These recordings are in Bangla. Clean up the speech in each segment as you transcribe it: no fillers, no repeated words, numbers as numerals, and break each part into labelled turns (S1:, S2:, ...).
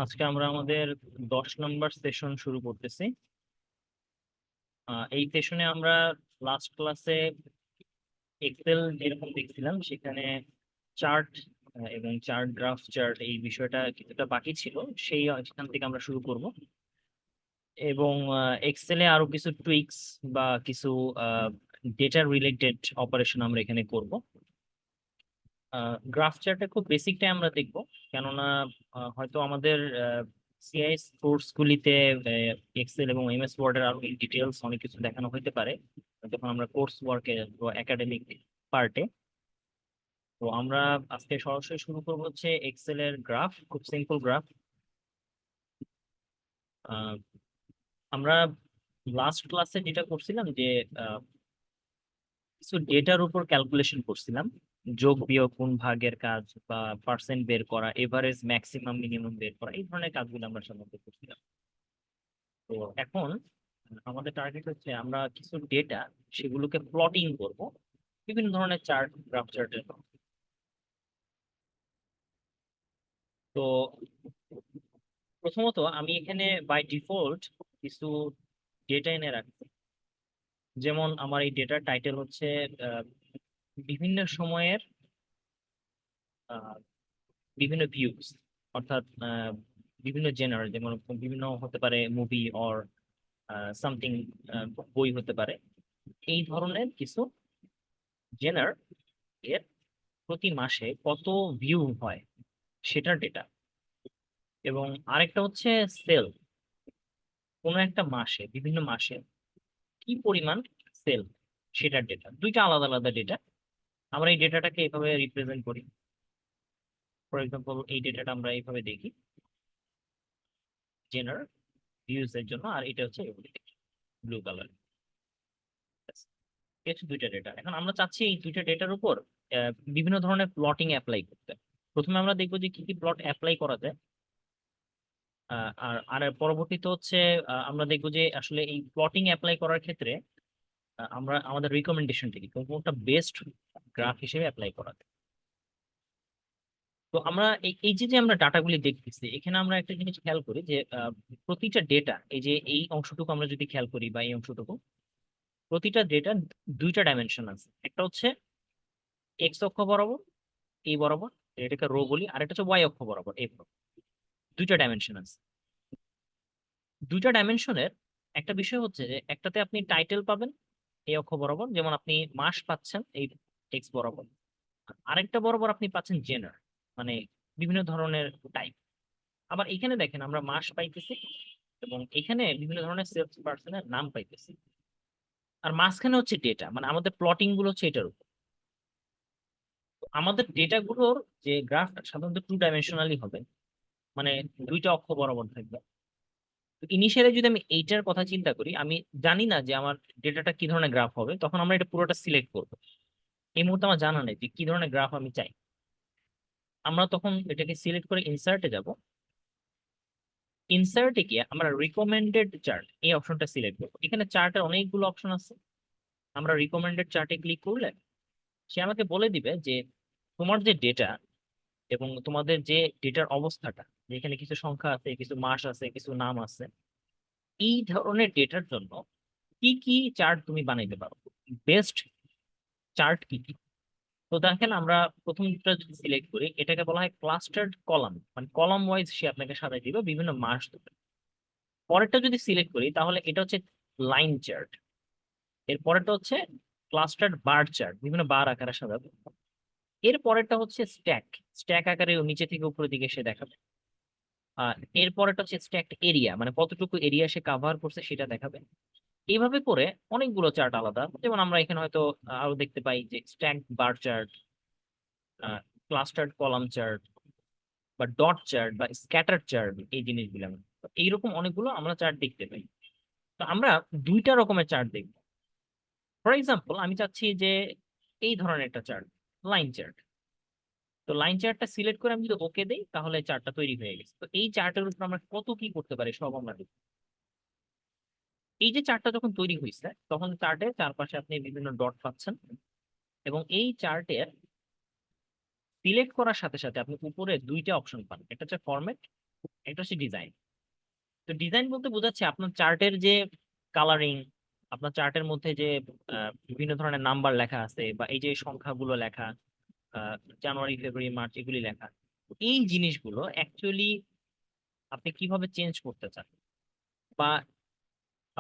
S1: আজকে আমরা আমাদের 10 নম্বর সেশন শুরু করতেছি। এই সেশনে আমরা লাস্ট ক্লাসে এক্সেল যেরকম দেখছিলাম সেখানে চার্ট এবং চার্ট গ্রাফ চার্ট এই বিষয়টা কিছুটা বাকি ছিল। সেখান থেকে আমরা শুরু করব এবং এক্সেলে আরো কিছু টুইক্স বা কিছু ডেটা রিলেটেড অপারেশন আমরা এখানে করব। গ্রাফ চার্টে খুব বেসিকটাই আমরা দেখব, কেননা হয়তো আমাদের সিআইএস কোর্সগুলিতে এক্সেল এবং এমএস ওয়ার্ডের আরো ডিটেলস অনেক কিছু দেখানো হতে পারে যখন আমরা কোর্স ওয়ার্কে একাডেমিক পার্টে। তো আমরা আজকে সরাসরি শুরু করবো হচ্ছে এক্সেল এর গ্রাফ, খুব সিম্পল গ্রাফ। আমরা লাস্ট ক্লাসে যেটা করছিলাম যে কিছু ডেটার উপর ক্যালকুলেশন করছিলাম, যোগ বিয়োগ কোন ভাগের কাজ বা পার্সেন্ট বের করা, এভারেজ ম্যাক্সিমাম মিনিমাম বের করা, এই ধরনের কাজগুলো আমরা সাধারণত করছিলাম। তো এখন আমাদের টার্গেট হচ্ছে আমরা কিছু ডেটা সেগুলোকে প্লটিং করব বিভিন্ন ধরনের চার্ট, গ্রাফ চার্টের। তো প্রথমত আমি এখানে বাই ডিফল্ট কিছু ডেটা এনে রাখছি। যেমন আমার এই ডেটার টাইটেল হচ্ছে আহ, বিভিন্ন সময়ের আহ, বিভিন্ন ভিউজ, অর্থাৎ বিভিন্ন জেনার, যেমন বিভিন্ন হতে পারে মুভি অর সামথিং, বই হতে পারে, এই ধরনের কিছু জেনার এর প্রতি মাসে কত ভিউ হয় সেটার ডেটা। এবং আরেকটা হচ্ছে সেল, কোনো একটা মাসে বিভিন্ন মাসে কি পরিমাণ সেল, সেটার ডেটা। দুইটা আলাদা আলাদা ডেটা। আমরা এই ডেটাটাকে এভাবে রিপ্রেজেন্ট করি। ফর এক্সাম্পল এই ডেটাটা আমরা এইভাবে দেখি, জেনার ভিউজ এর জন্য, আর এটা হচ্ছে ব্লু কালার। হচ্ছে দুইটা ডেটা। এখন আমরা চাচ্ছি এই দুইটা ডেটার উপর বিভিন্ন ধরনের প্লটিং অ্যাপ্লাই করতে। প্রথমে আমরা দেখবো যে কি কি প্লট অ্যাপ্লাই করা যায়। আর আর পরবর্তীতে হচ্ছে আমরা দেখবো যে আসলে এই প্লটিং অ্যাপ্লাই করার ক্ষেত্রে আমরা আমাদের রিকমেন্ডেশনটা কি, কোনটা বেস্ট গ্রাফ হিসেবে অ্যাপ্লাই করা যায়। তো আমরা এই এই যে যে আমরা ডাটাগুলি দেখতেছি, এখানে আমরা একটা জিনিস খেয়াল করি যে প্রতিটা ডেটা, এই যে এই অংশটুকু আমরা যদি খেয়াল করি বা এই অংশটুকু, প্রতিটা ডেটা দুইটা ডাইমেনশন আছে। একটা হচ্ছে এক্স অক্ষ বরাবর, এই বরাবর, এটাকে রো বলি, আর একটা হচ্ছে ওয়াই অক্ষ বরাবর, এই বরাবর। দুইটা ডাইমেনশন আছে। দুইটা ডাইমেনশনের একটা বিষয় হচ্ছে যে একটাতে আপনি টাইটেল পাবেন এই অক্ষ বরাবর, যেমন আপনি মাস পাচ্ছেন এই এক্স বরাবর। আর আরেকটা বরাবর আপনি পাচ্ছেন জেনার, মানে বিভিন্ন ধরনের টাইপ। আবার এখানে দেখেন আমরা মাস পাইতেছি এবং এখানে বিভিন্ন ধরনের সেলস পার্সনের নাম পাইতেছি। আর মাঝখানে হচ্ছে ডেটা, মানে আমাদের প্লটিং গুলো হচ্ছে এটার উপর। তো আমাদের ডেটা গুলোর যে গ্রাফটা সাধারণত টু ডাইমেনশনালি হবে, মানে দুইটা অক্ষ বরাবর থাকবে। তো ইনিশিয়ালি যদি আমি এইটার কথা চিন্তা করি, আমি জানি না যে আমার ডেটাটা কি ধরনের গ্রাফ হবে, তখন আমরা এটা পুরোটা সিলেক্ট করবো। এই মুহূর্তে আমার জানা নেই যে কি ধরনের গ্রাফ আমি চাই। আমরা তখন এটাকে সিলেক্ট করে ইনসার্টে যাব। ইনসার্টে গিয়ে আমরা রিকমেন্ডেড চার্ট এই অপশনটা সিলেক্ট করবো। এখানে চার্টের অনেকগুলো অপশন আছে। আমরা রিকমেন্ডেড চার্টে ক্লিক করলে সে আমাকে বলে দিবে যে তোমার যে ডেটা এবং তোমাদের যে ডেটার অবস্থাটা, যেখানে কিছু সংখ্যা আছে, কিছু মাস আছে, কিছু নাম আছে, এই ধরনের ডেটার জন্য কি কি চার্ট তুমি বানাইতে পারো, বেস্ট চার্ট কি কি। তো দেখেন আমরা প্রথমটা যদি সিলেক্ট করি, এটাকে বলা হয় ক্লাস্টার্ড কলাম, মানে কলাম ওয়াইজ সে আপনাকে সাজাই দিবে বিভিন্ন মাস ধরে। পরেরটা যদি সিলেক্ট করি তাহলে এটা হচ্ছে লাইন চার্ট। এর পরেরটা হচ্ছে ক্লাস্টার্ড বার চার্ট, বিভিন্ন বার আকারে সাজাবে। এর পরেরটা হচ্ছে স্ট্যাক, স্ট্যাক আকারে ও নিচে থেকে উপরের দিকে সে দেখাবে। এর পরেরটা হচ্ছে স্ট্যাক এরিয়া, মানে কতটুকু এরিয়া সে কাভার করছে সেটা দেখাবে। এইভাবে করে অনেকগুলো চার্ট আলাদা, যেমন আমরা এখানে হয়তো আরো দেখতে পাই যে stack bar chart, clustered column chart, বা ডট চার্ট বা স্ক্যাটার চার্ট, এই জিনিসগুলো তো এইরকম অনেকগুলো আমরা চার্ট দেখতে পাই। তো আমরা দুইটা রকমের চার্ট দেখব। ফর এক্সাম্পল আমি চাচ্ছি যে এই ধরনের একটা চার্ট, লাইন চার্ট। তো লাইন চার্টটা সিলেক্ট করে আমি যদি ওকে দেই তাহলে চার্টটা তৈরি হয়ে গেছে। তো এই চার্টের উপর আমরা কত কি করতে পারি সব আমরা দেখব। এই যে চার্টটা যখন তৈরি হয়েছে তখন চার্টের চারপাশে আপনি বিভিন্ন ডট পাচ্ছেন, এবং এই চার্টের সিলেক্ট করার সাথে সাথে আপনি উপরে দুইটা অপশন পান, একটা হচ্ছে ফরম্যাট, একটা হচ্ছে ডিজাইন। তো ডিজাইন বলতে বোঝাচ্ছে আপনার চার্টের যে কালারিং, আপনার চার্টের মধ্যে যে বিভিন্ন ধরনের নাম্বার লেখা আছে বা এই যে সংখ্যাগুলো লেখা, জানুয়ারি ফেব্রুয়ারি মার্চ এগুলি লেখা, এই জিনিসগুলো অ্যাকচুয়ালি আপনি কিভাবে চেঞ্জ করতে চান, বা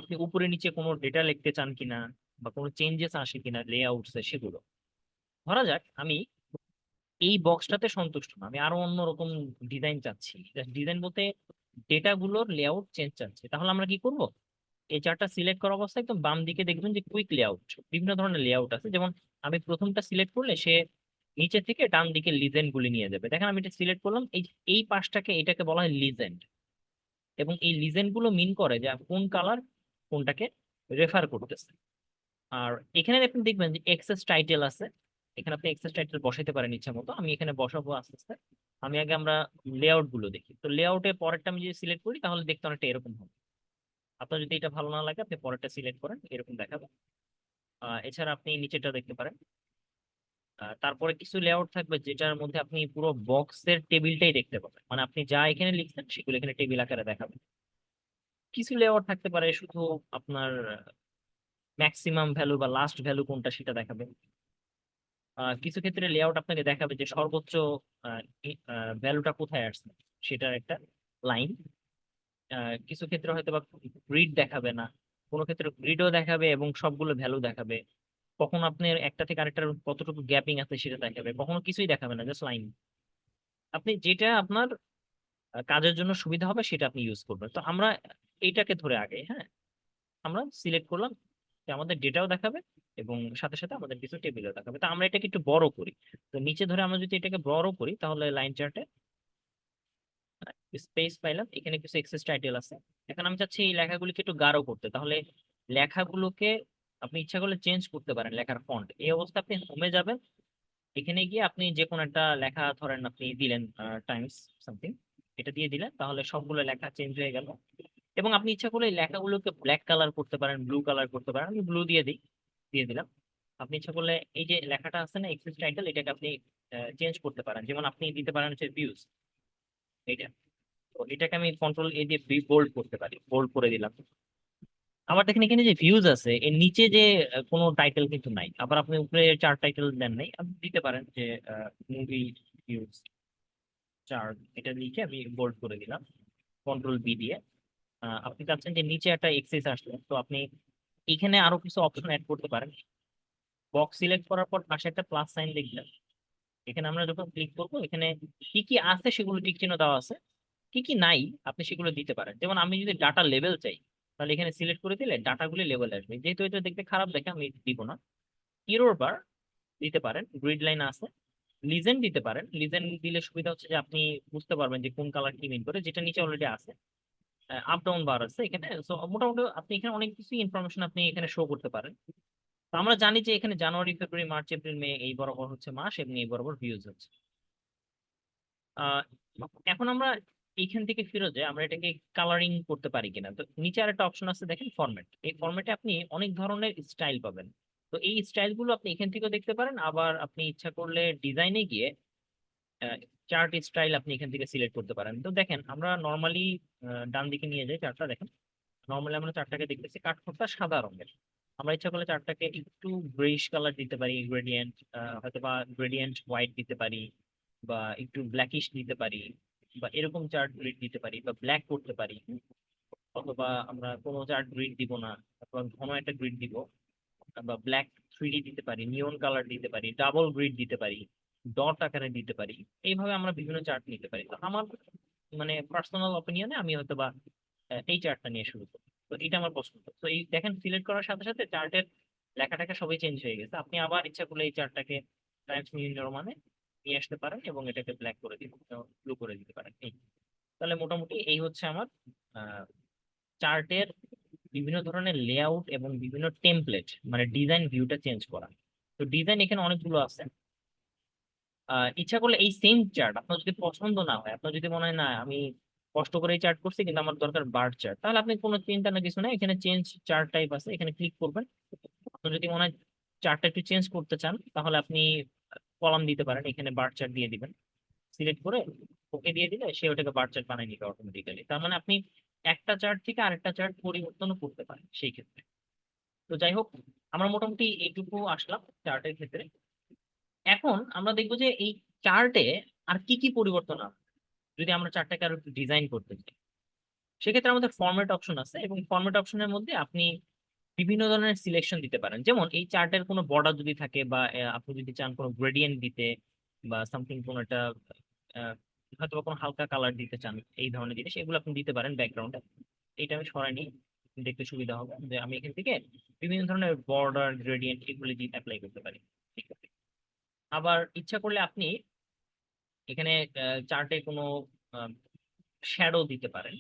S1: আপনি উপরে নিচে কোনো ডেটা লিখতে চান কিনা, বা কোনো চেঞ্জেস আসে কিনা লেআউটসে, সেগুলো। ধরা যাক আমি এই বক্সটাতে সন্তুষ্ট না, আমি আরো অন্যরকম ডিজাইন চাচ্ছি। ডিজাইন বলতে ডেটা গুলোর লেআউট চেঞ্জ চাচ্ছি, তাহলে আমরা কি করব? এই চারটা সিলেক্ট করা অবস্থায় একদম বাম দিকে দেখবেন যে কুইক লেআউট, বিভিন্ন ধরনের লেআউট আছে। যেমন আমি প্রথমটা সিলেক্ট করলে সে নিচে থেকে ডান দিকে লিজেন্ড গুলি নিয়ে যাবে। দেখেন আমি এটা সিলেক্ট করলাম, এই পাশটাকে, এটাকে বলা হয় লিজেন্ড। এবং এই লিজেন্ড গুলো মিন করে যে কোন কালার কোনটাকে রেফার করতেছে। আর এখানে আপনি দেখবেন যে এক্সেস টাইটেল আছে, এখানে আপনি এক্সেস টাইটেল বসাইতে পারেন ইচ্ছা মতো। আমি এখানে বসাবো আস্তে আস্তে। আমি আগে আমরা লেআউট গুলো দেখি। তো লেআউটে পরেরটা আমি যদি সিলেক্ট করি তাহলে দেখতে অনেকটা এরকম হবে। আপনার যদি এটা ভালো না লাগে আপনি পরেরটা সিলেক্ট করেন, এরকম দেখাবে। এছাড়া আপনি নিচেটা দেখতে পারেন। তারপরে কিছু লেআউট থাকবে যেটার মধ্যে আপনি পুরো বক্সের টেবিলটাই দেখতে পাবেন, মানে আপনি যা এখানে লিখছেন সেগুলো এখানে টেবিল আকারে দেখাবে। কিছু লেআউট থাকতে পারে শুধু আপনার ম্যাক্সিমাম ভ্যালু বা লাস্ট ভ্যালু কোনটা সেটা দেখাবে। কিছু ক্ষেত্রে লেআউট আপনাকে দেখাবে যে সর্বোচ্চ ভ্যালুটা কোথায় আসছে সেটার একটা লাইন। কিছু ক্ষেত্রে হয়তো বা গ্রিড দেখাবে না, কোনো ক্ষেত্রে গ্রিডও দেখাবে এবং সবগুলো ভ্যালু দেখাবে। কখন আপনার একটা থেকে আরেকটার কতটুকু গ্যাপিং আছে সেটা দেখাবে, কখনো কিছুই দেখাবে না, জাস্ট লাইন। আপনি যেটা আপনার কাজের জন্য সুবিধা হবে সেটা আপনি ইউজ করবেন। তো আমরা এইটাকে ধরে আগে, হ্যাঁ, আমরা সিলেক্ট করলাম যে আমাদের ডেটাও দেখাবে এবং সাথে সাথে আমাদের কিছু টেবিলও দেখাবে। তো আমরা এটাকে একটু বড় করি। তো নিচে ধরে আমরা যদি এটাকে বড় করি তাহলে লাইন চার্টে স্পেস পাইলাম, এখানে কিছু এক্সেস টাইটেল আছে। এখন আমি চাচ্ছি এই লেখাগুলিকে একটু গাঢ় করতে, তাহলে লেখাগুলোকে আপনি ইচ্ছা করলে চেঞ্জ করতে পারেন লেখার ফন্ট। এই অবস্থা আপনি হোমে যাবেন, এখানে গিয়ে আপনি যে কোনো একটা লেখা ধরেন আপনি দিলেন টাইমস সামথিং, এটা দিয়ে দিলেন, তাহলে সবগুলো লেখা চেঞ্জ হয়ে গেল। এবং আপনি ইচ্ছা করলে এই লেখাগুলোকে ব্ল্যাক কালার করতে পারেন, ব্লু কালার করতে পারেন। আমি ব্লু দিয়ে দিই, দিয়ে দিলাম। আপনি ইচ্ছা করলে এই যে লেখাটা আছে না এক্সেস টাইটেল, এটাকে আপনি চেঞ্জ করতে পারেন। যেমন আপনি দিতে পারেন হচ্ছে ভিউজ, এইটা। তো এটাকে আমি কন্ট্রোল এ দিয়ে বোল্ড করতে পারি, বোল্ড করে দিলাম। আবার দেখেন এখানে যে ভিউজ আছে এর নিচে যে কোনো টাইটেল কিন্তু নাই। আবার আপনি উপরে চার টাইটেল দেন নাই, আপনি দিতে পারেন যে মুভি ভিউজ চার, এটা লিখে আমি বোল্ড করে দিলাম কন্ট্রোল বি দিয়ে। আপনি চাচ্ছেন যে নিচে একটা এক্সেস আসলে, তো আপনি এখানে আরো কিছু অপশন অ্যাড করতে পারেন। বক্স সিলেক্ট করার পর পাশে একটা প্লাস সাইন দেখবেন, এখানে আমরা যখন ক্লিক করবো এখানে কি কি আছে সেগুলো টিক চিহ্ন দেওয়া আছে, কি কি নাই আপনি সেগুলো দিতে পারেন। যেমন আমি যদি ডাটা লেভেল চাই তাহলে এখানে সিলেক্ট করে দিলে ডাটাগুলি লেভেল আসবে। যেহেতু এটা দেখতে খারাপ দেখে আমি দিব না। ইরোর বার দিতে পারেন, গ্রিড লাইন আছে। লিজেন্ড দিতে পারেন, লিজেন্ড দিলে সুবিধা হচ্ছে যে আপনি বুঝতে পারবেন যে কোন কালার কি মিন করে, যেটা নিচে অলরেডি আছে। আপ ডাউন বার আছে এখানে, সো মোটামুটি আপনি এখানে অনেক কিছু ইনফরমেশন আপনি এখানে শো করতে পারেন। তো আমরা জানি যে এখানে জানুয়ারি ফেব্রুয়ারি মার্চ এপ্রিল মে এই বরাবর হচ্ছে মাস এবং এই বরাবর ভিউজ হচ্ছে। আহ এখন আমরা এইখান থেকে ফিরে যাই, আমরা এটাকে কালারিং করতে পারি কিনা। তো নিচে আরেকটা অপশন আছে দেখেন, ফরম্যাট। এই ফরম্যাটে আপনি অনেক ধরনের স্টাইল পাবেন। তো এই স্টাইল গুলো আপনি এখান থেকেও দেখতে পারেন। আবার আপনি ইচ্ছা করলে ডিজাইনে গিয়ে চার্ট স্টাইল আপনি এখান থেকে সিলেক্ট করতে পারেন। তো দেখেন আমরা নর্মালি ডান দিকে নিয়ে যাই চার্টটা, দেখেন নর্মালি আমরা চার্টটাকে দেখতেছি কাঠখোট্টা সাদা রঙের। আমরা ইচ্ছা করলে চার্টটাকে একটু গ্রেইশ কালার দিতে পারি, গ্রেডিয়েন্ট হয়তো বা গ্রেডিয়েন্ট হোয়াইট দিতে পারি, বা একটু ব্ল্যাকিশ দিতে পারি, বা এরকম চার্ট গ্রিড দিতে পারি, বা ব্ল্যাক করতে পারি। অথবা আমরা কোনো চার্ট গ্রিড দিব না, অথবা ঘন একটা গ্রিড দিব, বা ব্ল্যাক 3D দিতে পারি, নিয়ন কালার দিতে পারি, ডাবল গ্রিড দিতে পারি, ডট আকারে দিতে পারি। এইভাবে আমরা বিভিন্ন চার্ট নিতে পারি। তো আমার মানে পার্সোনাল অপিনিয়নে আমি হয়তো বা এই চার্টটা নিয়ে শুরু করি। তো এটা আমার পছন্দ। তো এই দেখেন সিলেক্ট করার সাথে সাথে চার্টের লেখাটাকে সবই চেঞ্জ হয়ে গেছে। আপনি আবার ইচ্ছা করলে এই চার্টটাকে টাইমস নিউ রোমানে নিয়ে আসতে পারেন এবং এটাকে ব্ল্যাক করে দিতে, ব্লু করে দিতে পারেন। এই তাহলে মোটামুটি এই হচ্ছে আমার চার্টের বিভিন্ন ধরনের লেআউট এবং বিভিন্ন টেমপ্লেট, মানে ডিজাইন ভিউটা চেঞ্জ করা। তো ডিজাইন এখানে অনেকগুলো আছে। ইচ্ছা করলে এই সেম চার্ট আপনার যদি পছন্দ না হয়, আপনার যদি মনে হয় না আমি কষ্ট করে এই চার্ট করছি কিন্তু আমার দরকার বার চার্ট, তাহলে আপনি কোনো চিন্তা না কিছু না, এখানে চেঞ্জ চার্ট টাইপ আছে, এখানে ক্লিক করবেন। আপনার যদি মনে হয় চার্টটা একটু চেঞ্জ করতে চান তাহলে আপনি কলাম দিতে পারেন, এখানে বার চার্ট দিয়ে দিবেন সিলেক্ট করে। ওকে দিয়ে দিলে সে ওটাকে বার চার্ট বানিয়ে নিবে অটোমেটিক্যালি। তার মানে আপনি একটা চার্ট থেকে আরেকটা চার্ট পরিবর্তনও করতে পারেন সেই ক্ষেত্রে। তো যাই হোক, আমরা মোটামুটি এইটুকু আসলাম চার্টের ক্ষেত্রে। এখন আমরা দেখবো যে এই চার্টে আর কি কি পরিবর্তন আছে যদি আমরা চার্টটাকে আরো ডিজাইন করতে চাই। সেক্ষেত্রে আমাদের ফরম্যাট অপশন আছে, এবং ফরম্যাট অপশনের মধ্যে আপনি বিভিন্ন ধরনের সিলেকশন দিতে পারেন। যেমন এই চার্টের কোনো বর্ডার যদি থাকে, বা আপনি যদি চান কোনো গ্রেডিয়েন্ট দিতে, বা সামথিং কোনো একটা আহ, হয়তো বা কোনো হালকা কালার দিতে চান, এই ধরনের জিনিস এগুলো আপনি দিতে পারেন ব্যাকগ্রাউন্ডে। এটা আমি সরাই নিই, দেখতে সুবিধা হবে যে আমি এখান থেকে বিভিন্ন ধরনের বর্ডার গ্রেডিয়েন্ট এগুলি দিয়ে অ্যাপ্লাই করতে পারি। ঠিক আছে। আবার ইচ্ছা করলে আপনি এখানে চার্টে কোনো শ্যাডো দিতে পারেন।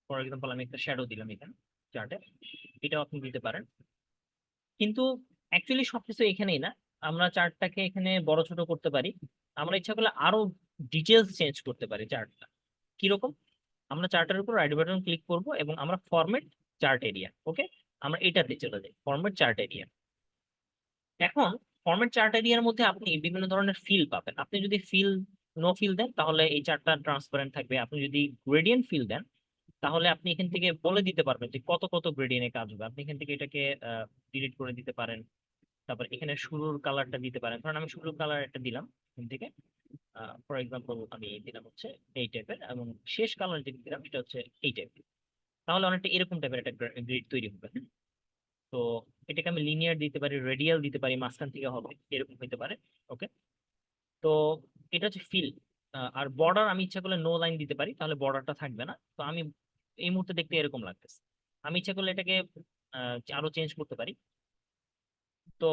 S1: ফর এক্সাম্পল আমি একটা শ্যাডো দিলাম এখানে চার্টে, এটাও আপনি দিতে পারেন। কিন্তু অ্যাকচুয়ালি সবকিছু এখানেই না, আমরা চার্টটাকে এখানে বড় ছোট করতে পারি। আমরা ইচ্ছা করলে আরো ডিটেলস চেঞ্জ করতে পারি চার্টটা। কিরকম? আমরা চার্টের উপর রাইট বাটন ক্লিক করব এবং আমরা ফরম্যাট চার্ট এরিয়া, ওকে, আমরা এটাতে চলে যাই, ফরম্যাট চার্ট এরিয়া। এখন ফরম্যাট চার্ট এরিয়ার মধ্যে আপনি বিভিন্ন ধরনের ফিল পাবেন। আপনি যদি নো ফিল দেন তাহলে এই চার্টটা ট্রান্সপারেন্ট থাকবে। আপনি যদি গ্রেডিয়েন্ট ফিল দেন তাহলে আপনি এখান থেকে বলে দিতে পারবেন যে কত কত গ্রেডিয়েন্টে কাজ হবে। আপনি এখান থেকে এটাকে ডিলিট করে দিতে পারেন। তারপর এখানে শুরুর কালারটা দিতে পারেন, কারণ আমি শুরুর কালার একটা দিলাম এখান থেকে। ফর এক্সাম্পল আমি দিলাম হচ্ছে এই টাইপের, এবং শেষ কালার যেটা দিলাম এটা হচ্ছে এই টাইপের। তাহলে অনেকটা এরকম টাইপের একটা গ্রিড তৈরি হবে। তো এটাকে আমি লিনিয়ার দিতে পারি, রেডিয়াল দিতে পারি, মাঝখান থেকে হবে এরকম হতে পারে। ওকে। তো এটা হচ্ছে ফিল। আর বর্ডার আমি ইচ্ছা করলে নো লাইন দিতে পারি, তাহলে বর্ডারটা থাকবে না। তো আমি এই মুহূর্তে দেখতে এরকম লাগতেছে। আমি ইচ্ছা করলে এটাকে আরো চেঞ্জ করতে পারি। তো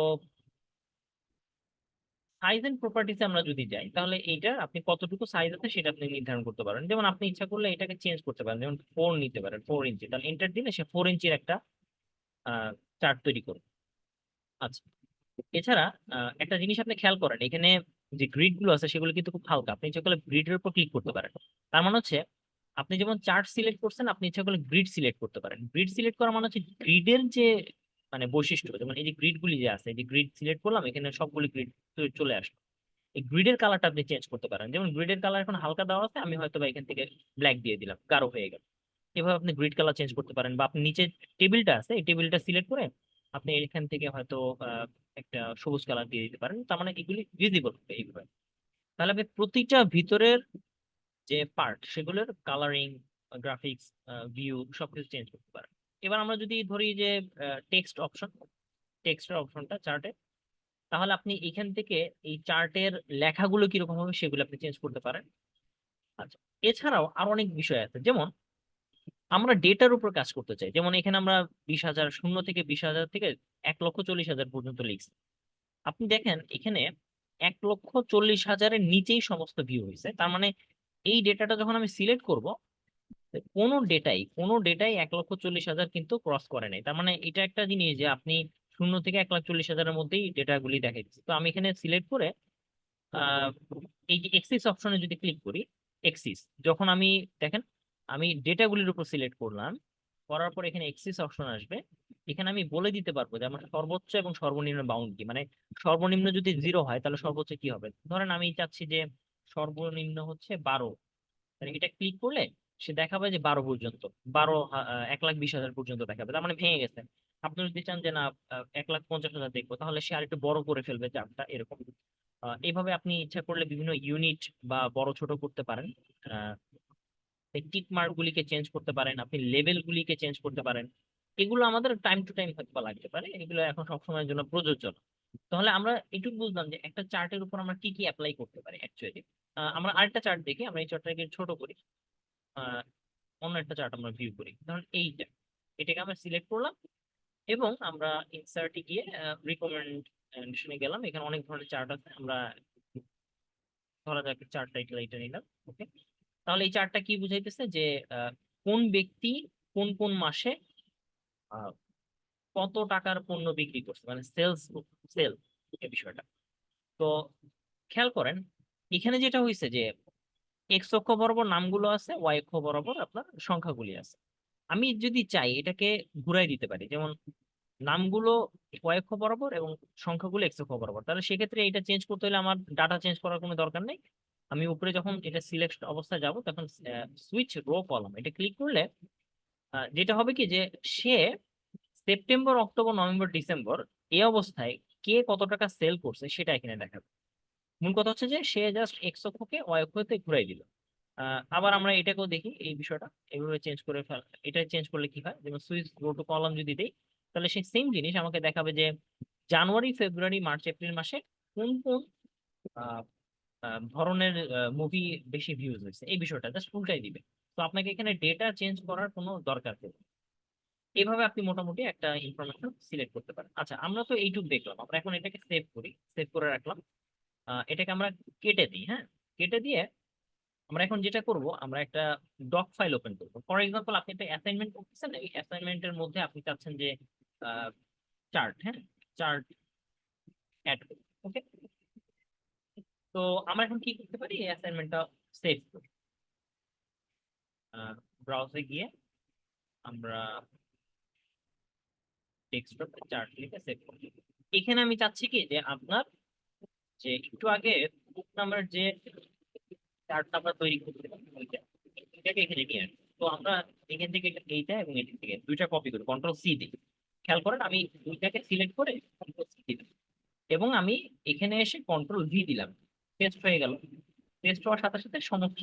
S1: সাইজ এন্ড প্রপার্টিতে আমরা যদি যাই তাহলে এইটা আপনি কতটুকু সাইজ আছে সেটা আপনি নির্ধারণ করতে পারেন। যেমন আপনি ইচ্ছা করলে এটাকে চেঞ্জ করতে পারেন, যেমন 4 নিতে পারেন, 4 ইঞ্চি, তাহলে এন্টার দিলে সে 4 ইঞ্চির একটা চার্ট তৈরি করবে। আচ্ছা, এছাড়া একটা জিনিস আপনি খেয়াল করেন, এখানে যে গ্রিড গুলো আছে সেগুলো কিন্তু খুব হালকা। আপনি ইচ্ছা করলে গ্রিডের উপর ক্লিক করতে পারেন। তার মানে হচ্ছে আপনি যেমন চার্ট সিলেক্ট করছেন, আপনি ইচ্ছা করলে গ্রিড সিলেক্ট করতে পারেন। গ্রিড সিলেক্ট করা মানে হচ্ছে গ্রিডের যে মানে বৈশিষ্ট্য, যেমন এই যে গ্রিড গুলি যে আছে, এই যে গ্রিড সিলেক্ট করলাম, এখানে সবগুলি গ্রিড চলে আসলো। এই গ্রিডের কালারটা আপনি চেঞ্জ করতে পারেন। যেমন গ্রিডের কালার এখন হালকা দেওয়া আছে, আমি হয়তো বা এখান থেকে ব্ল্যাক দিয়ে দিলাম, গাঢ় হয়ে গেল। এভাবে আপনি গ্রিড কালার চেঞ্জ করতে পারেন। বা আপনি নিচে টেবিলটা আছে, এই টেবিলটা সিলেক্ট করে আপনি এখান থেকে হয়তো একটা সবুজ কালার দিয়ে দিতে পারেন। তার মানে এগুলি ভিজিবল হবে এইভাবে। তাহলে আপনি প্রতিটা ভিতরের যে পার্ট সেগুলোর কালারিং, গ্রাফিক্স, ভিউ সবকিছু চেঞ্জ করতে পারেন। এবার আমরা যদি ধরি যে টেক্সটের অপশনটা চার্টে, তাহলে আপনি এখান থেকে এই চার্টের লেখাগুলো কিরকম হবে সেগুলো আপনি চেঞ্জ করতে পারেন। আচ্ছা, এছাড়াও আরো অনেক বিষয় আছে। যেমন আমরা ডেটার উপর কাজ করতে চাই, যেমন এখানে আমরা 20,000, 0 থেকে 20,000 থেকে 1,40,000 পর্যন্ত লিখছি। আপনি দেখেন এখানে 1,40,000-এর নিচেই সমস্ত ভিউ হয়েছে। তার মানে এই ডেটাটা যখন আমি সিলেক্ট করব, কোনো ডেটাই 1,40,000 কিন্তু ক্রস করে নাই। তার মানে এটা একটা জিনিস যে আপনি 0 থেকে 1,40,000-এর মধ্যেই ডেটাগুলি দেখাচ্ছে। তো আমি এখানে সিলেক্ট করে আহ এই যে এক্সিস অপশনে যদি ক্লিক করি, এক্সিস যখন আমি দেখেন আমি ডেটাগুলির উপর সিলেক্ট করলাম, করার পর এখানে এক্সিস অপশন আসবে। এখানে আমি বলে দিতে পারবো যে আমার সর্বোচ্চ এবং সর্বনিম্ন বাউন্ড কি, মানে সর্বনিম্ন যদি 0 হয় তাহলে সর্বোচ্চ কি হবে। ধরেন আমি চাচ্ছি যে সর্বনিম্ন হচ্ছে 12, তাহলে এটা ক্লিক করলে সে দেখাবে যে 12 পর্যন্ত, 1,20,000 পর্যন্ত দেখাবে। তার মানে ভেঙে গেছে। আপনি যদি চান যে না 1,50,000 দেখবো, তাহলে সে আরেকটু বড় করে ফেলবে চার্টটা এরকম। এইভাবে আপনি ইচ্ছা করলে বিভিন্ন ইউনিট বা বড় ছোট করতে পারেন। আহ টিক মার্ক গুলিকে চেঞ্জ করতে পারেন, আপনি লেভেল গুলিকে চেঞ্জ করতে পারেন। এগুলো আমাদের টাইম টু টাইম হয়তো বা লাগতে পারে, এগুলো এখন সবসময়ের জন্য প্রযোজ্য না। তাহলে আমরা এটুকু বুঝলাম যে একটা চার্টের উপর আমরা কি কি অ্যাপ্লাই করতে পারি অ্যাকচুয়ালি। আমরা আরেকটা চার্ট দেখি, আমরা এই চার্টটাকে ছোট করি। আহ অন্য একটা চার্ট আমরা ভিউ করি, ধরুন এটাকে আমরা সিলেক্ট করলাম এবং আমরা ইনসার্টে গিয়ে রিকমেন্ডেশনে গেলাম। এখানে অনেক ধরনের চার্ট আছে, আমরা ধরা যাক চার্ট টাইটেল এটা নিলাম। ওকে। তাহলে এই চার্টটা কি বুঝাইতেছে যে কোন ব্যক্তি কোন কোন মাসে আহ, কত টাকার পণ্য বিক্রি করছে, মানে সেল এই বিষয়টা। তো খেয়াল করেন এখানে যেটা হয়েছে যে এক্স অক্ষ বরাবর নামগুলো আছে, ওয়াই অক্ষ বরাবর আপনার সংখ্যাগুলি আছে। আমি যদি চাই এটাকে ঘুরাই দিতে পারি, যেমন নামগুলো ওয়াই অক্ষ বরাবর এবং সংখ্যাগুলো এক্স অক্ষ বরাবর। তাহলে সেক্ষেত্রে এটা চেঞ্জ করতে হলে আমার ডাটা চেঞ্জ করার কোনো দরকার নেই। আমি উপরে যখন এটা সিলেক্ট অবস্থায় যাব তখন সুইচ রো কলাম এটা ক্লিক করলে যেটা হবে কি যে সে সেপ্টেম্বর অক্টোবর নভেম্বর ডিসেম্বর এই অবস্থায় কে কত টাকা সেল করছে সেটা এখানে দেখাবে। মূল কথা হচ্ছে যে সে জাস্ট এক্স অক্ষকে ওয়াই অক্ষতে ঘুরাই দিল। আবার আমরা এটাকেও দেখি এই বিষয়টা এভাবে চেঞ্জ করে এটা চেঞ্জ করলে কি হয়, যেমন সুইচ গো টু কলাম যদি দেই তাহলে সেই সেম জিনিস আমাকে দেখাবে যে জানুয়ারি ফেব্রুয়ারি মার্চ এপ্রিল মাসে কোন কোন আহ, ধরনের মুভি বেশি ভিউজ হয়েছে এই বিষয়টা জাস্ট উল্টাই দিবে। তো আপনাকে এখানে ডেটা চেঞ্জ করার কোনো দরকার নেই। এইভাবে আপনি মোটামুটি একটা ইনফরমেশন সিলেক্ট করতে পারেন। আচ্ছা, আমরা তো এইটুকু দেখলাম, আমরা এখন এটাকে সেভ করি, সেভ করে রাখলাম। এটাকে আমরা কেটে দিই, হ্যাঁ। কেটে দিয়ে আমরা এখন যেটা করব, আমরা একটা ডক ফাইল ওপেন করব। ফর এক্সাম্পল আপনি একটা অ্যাসাইনমেন্ট করতেছেন, এই অ্যাসাইনমেন্টের মধ্যে আপনি চাচ্ছেন যে চার্ট, হ্যাঁ, চার্ট অ্যাড করব। ওকে, তো আমরা এখন কি করতে পারি, এই অ্যাসাইনমেন্টটা সেভ করি। ব্রাউজারে গিয়ে আমরা ডেস্কটপ চার্ট লিখে সেভ করি। এখানে আমি চাচ্ছি কি যে আপনার যে একটু আগে বুক নাম্বার যে চার্ট নাম্বার তৈরি করছিলাম ওইটা, এটাকে এখানে নিয়ে আসবো। তো আমরা এখান থেকে এইটা এবং এখান থেকে দুইটা কপি করি, কন্ট্রোল সি দিই। খেয়াল করেন আমি দুইটাকে সিলেক্ট করে কন্ট্রোল সি দিলাম এবং আমি এখানে এসে কন্ট্রোল ভি দিলাম। টেস্ট হয়ে গেল। টেস্ট হওয়ার সাথে সাথে সমস্ত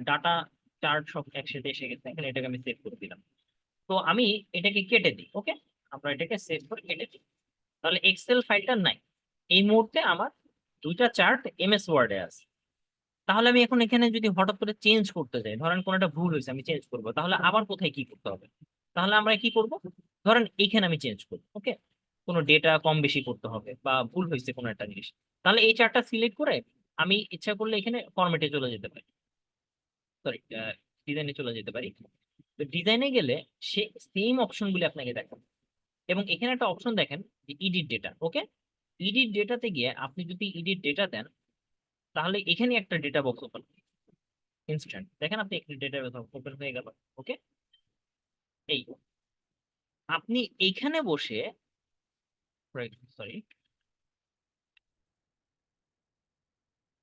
S1: ডাটা চার্ট সব একসাথে এসে গেছে। এখানে এটাকে আমি সেভ করে দিলাম। তো আমি এটাকে কেটে দিই। ওকে, আমরা এটাকে সেভ করে কেটে দিই। তাহলে এক্সেল ফাইলটা নাই। এই মুহূর্তে আমার দুইটা চার্ট এমএস ওয়ার্ডে আছে। তাহলে আমি এখন এখানে যদি হঠাৎ করে চেঞ্জ করতে যাই, ধরেন কোনো একটা ভুল হয়েছে আমি চেঞ্জ করবো, তাহলে আবার কোথায় কি করতে হবে? তাহলে আমরা কি করব, ধরেন এইখানে আমি চেঞ্জ করবো। ওকে, কোনো ডেটা কম বেশি করতে হবে বা ভুল হয়েছে কোনো একটা জিনিস, তাহলে এই চার্টটা সিলেক্ট করে আমি ইচ্ছা করলে এখানে ফরম্যাটে চলে যেতে পারি, সরি ডিজাইনে চলে যেতে পারি। তো ডিজাইনে গেলে সে সেম অপশনগুলি আপনাকে দেখাবে। এবং এখানে একটা অপশন দেখেন যে ইডিট ডেটা। ওকে, ইডিট ডেটাতে গিয়ে আপনি যদি ইডিট ডেটা দেন তাহলে এখানে একটা ডেটা বক্স ওপেন, ইনস্ট্যান্ট দেখেন আপনি একটি ডেটা ওপেন হয়ে গেল। ওকে, এই আপনি এইখানে বসে, সরি,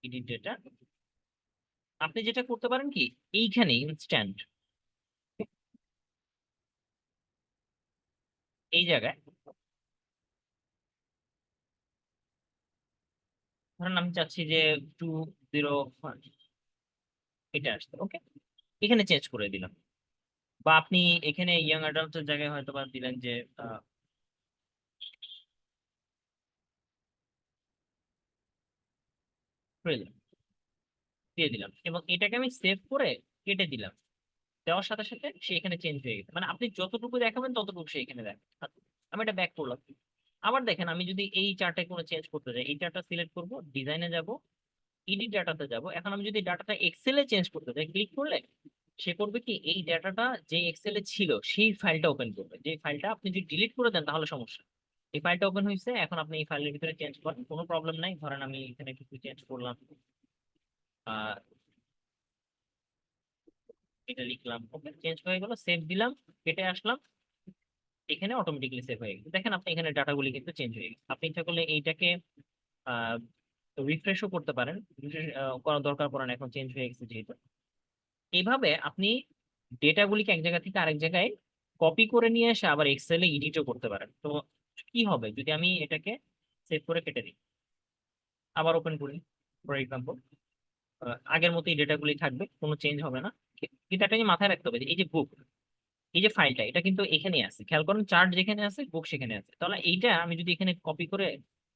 S1: এডিট ডেটা, আপনি যেটা করতে পারেন কি এইখানে ইনস্ট্যান্ট এই জায়গায়, ধরেন আমি চাচ্ছি যে 201 এটা আসতে। ওকে, এখানে চেঞ্জ করে দিলাম। বা আপনি এখানে ইয়াং অ্যাডাল্টের জায়গায় হয়তো বা দিলেন যে thriller দিয়ে দিলাম এবং এটাকে আমি সেভ করে কেটে দিলাম। দেওয়ার সাথে সাথে সে এখানে চেঞ্জ হয়ে গেছে, মানে আপনি যতটুকু দেখাবেন ততটুকু সে এখানে দেখে। আমি এটা ব্যাক করলাম। আবার দেখেন আমি যদি এই চার্টে কোনো চেঞ্জ করতে চাই, এই চার্টটা সিলেক্ট করব, ডিজাইনে যাব, ইডিট ডাটাতে যাব। এখন আমি যদি ডাটাটা এক্সেলে চেঞ্জ করতে চাই, ক্লিক করলে সে করবে কি এই ডাটাটা যে এক্সেলে ছিল সেই ফাইলটা ওপেন করবে। যে ফাইলটা আপনি যদি ডিলিট করে দেন তাহলে সমস্যা। এই ফাইলটা ওপেন হয়েছে, এখন আপনি এই ফাইলের ভিতরে চেঞ্জ করেন, কোনো প্রবলেম নাই। ধরেন আমি এখানে কিছু চেঞ্জ করলাম, আহ এটা লিখলাম। ওকে, চেঞ্জ হয়ে গেল, সেভ দিলাম, কেটে আসলাম, এখানে অটোমেটিক্যালি সেভ হয়ে গেছে। দেখেন আপনি এখানে ডাটাগুলি কিন্তু চেঞ্জ হয়ে গেছে। আপনি ইচ্ছা করলে এইটাকে রিফ্রেশও করতে পারেন, রিফ্রেশ করার দরকার পড়ে না, এখন চেঞ্জ হয়ে গেছে যেহেতু। এইভাবে আপনি ডেটাগুলিকে এক জায়গা থেকে আরেক জায়গায় কপি করে নিয়ে এসে আবার এক্সেলে এডিটও করতে পারেন। তো কি হবে যদি আমি এটাকে সেভ করে কেটে দিই, আবার ওপেন করি, ফর এক্সাম্পল আগের মতো এই ডেটাগুলি থাকবে, কোনো চেঞ্জ হবে না। কিন্তু একটা জিনিস মাথায় রাখতে হবে যে এই যে বুক, এই যে ফাইলটা, এটা কিন্তু এখানেই আছে। খেয়াল করুন চার্ট যেখানে আছে বুক সেখানে আছে। তাহলে এইটা আমি যদি এখানে কপি করে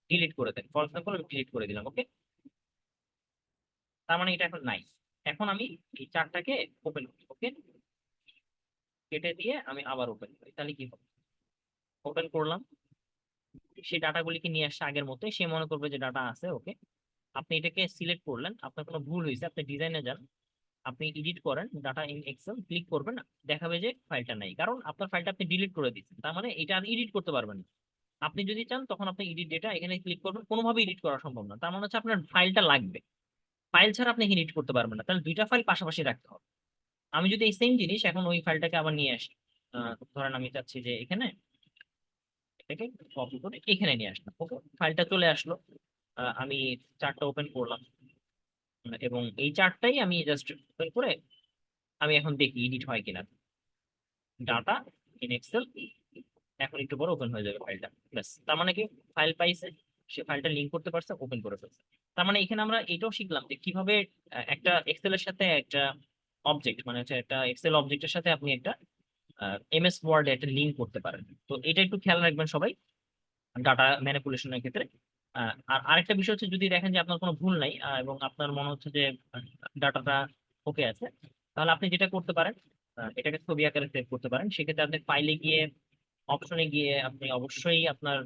S1: ডিলিট করে দেন, ফর এক্সাম্পল আমি ডিলিট করে দিলাম। ওকে, তার মানে এটা এখন নাই। এখন আমি এই চার্টটাকে ওপেন করি। ওকে, কেটে দিয়ে আমি আবার ওপেন করি, তাহলে কি হবে, ওপেন করলাম, সেই ডাটাগুলিকে নিয়ে আসছে আগের মতোই, সে মনে করবে যে ডাটা আছে। ওকে, আপনি এটাকে সিলেক্ট করলেন, আপনার কোনো ভুল হয়েছে, আপনি ডিজাইনে যান, আপনি এডিট করেন, ডাটা ইন এক্সেল ক্লিক করবেন, দেখাবে যে ফাইলটা নাই, কারণ আপনার ফাইলটা আপনি ডিলিট করে দিচ্ছেন। তার মানে এটা আর এডিট করতে পারবেন না। আপনি যদি চান তখন আপনি এডিট ডেটা এখানে ক্লিক করবেন, কোনোভাবে এডিট করা সম্ভব না। তার মানে হচ্ছে আপনার ফাইলটা লাগবে, ফাইল ছাড়া আপনি এডিট করতে পারবেন না। তাহলে দুইটা ফাইল পাশাপাশি রাখতে হবে। আমি যদি এই সেম জিনিস এখন ওই ফাইলটাকে আবার নিয়ে আসি, ধরেন আমি চাচ্ছি যে এখানে এটাকে কপি করে এখানে নিয়ে আসলাম। ওকে, ফাইলটা চলে আসলো। আমি চার্টটা ওপেন করলাম, এবং এই চার্টটাই আমি জাস্ট ওপেন করে আমি এখন দেখি এডিট হয় কিনা। ডাটা ইন এক্সেল, এখন একটু পরে ওপেন হয়ে যাবে ফাইলটা। ব্যাস, তার মানে কি ফাইল পাইছে, সে ফাইলটা লিঙ্ক করতে পারছে, ওপেন করে ফেলছে। তার মানে এখানে আমরা এটাও শিখলাম যে কিভাবে একটা এক্সেলের সাথে একটা অবজেক্ট, মানে হচ্ছে একটা এক্সেল অবজেক্টের সাথে আপনি একটা এমএস ওয়ার্ডে একটা লিঙ্ক করতে পারেন। তো এটা একটু খেয়াল রাখবেন সবাই ডাটা ম্যানিপুলেশনের ক্ষেত্রে। আর আরেকটা বিষয় হচ্ছে, যদি দেখেন যে আপনার কোনো ভুল নাই এবং আপনার মনে হচ্ছে যে ডাটাটা ওকে আছে, তাহলে আপনি যেটা করতে পারেন, এটাকে ছবি আকারে সেভ করতে পারেন। সেক্ষেত্রে আপনি ফাইলে গিয়ে অপশনে গিয়ে আপনি অবশ্যই আপনার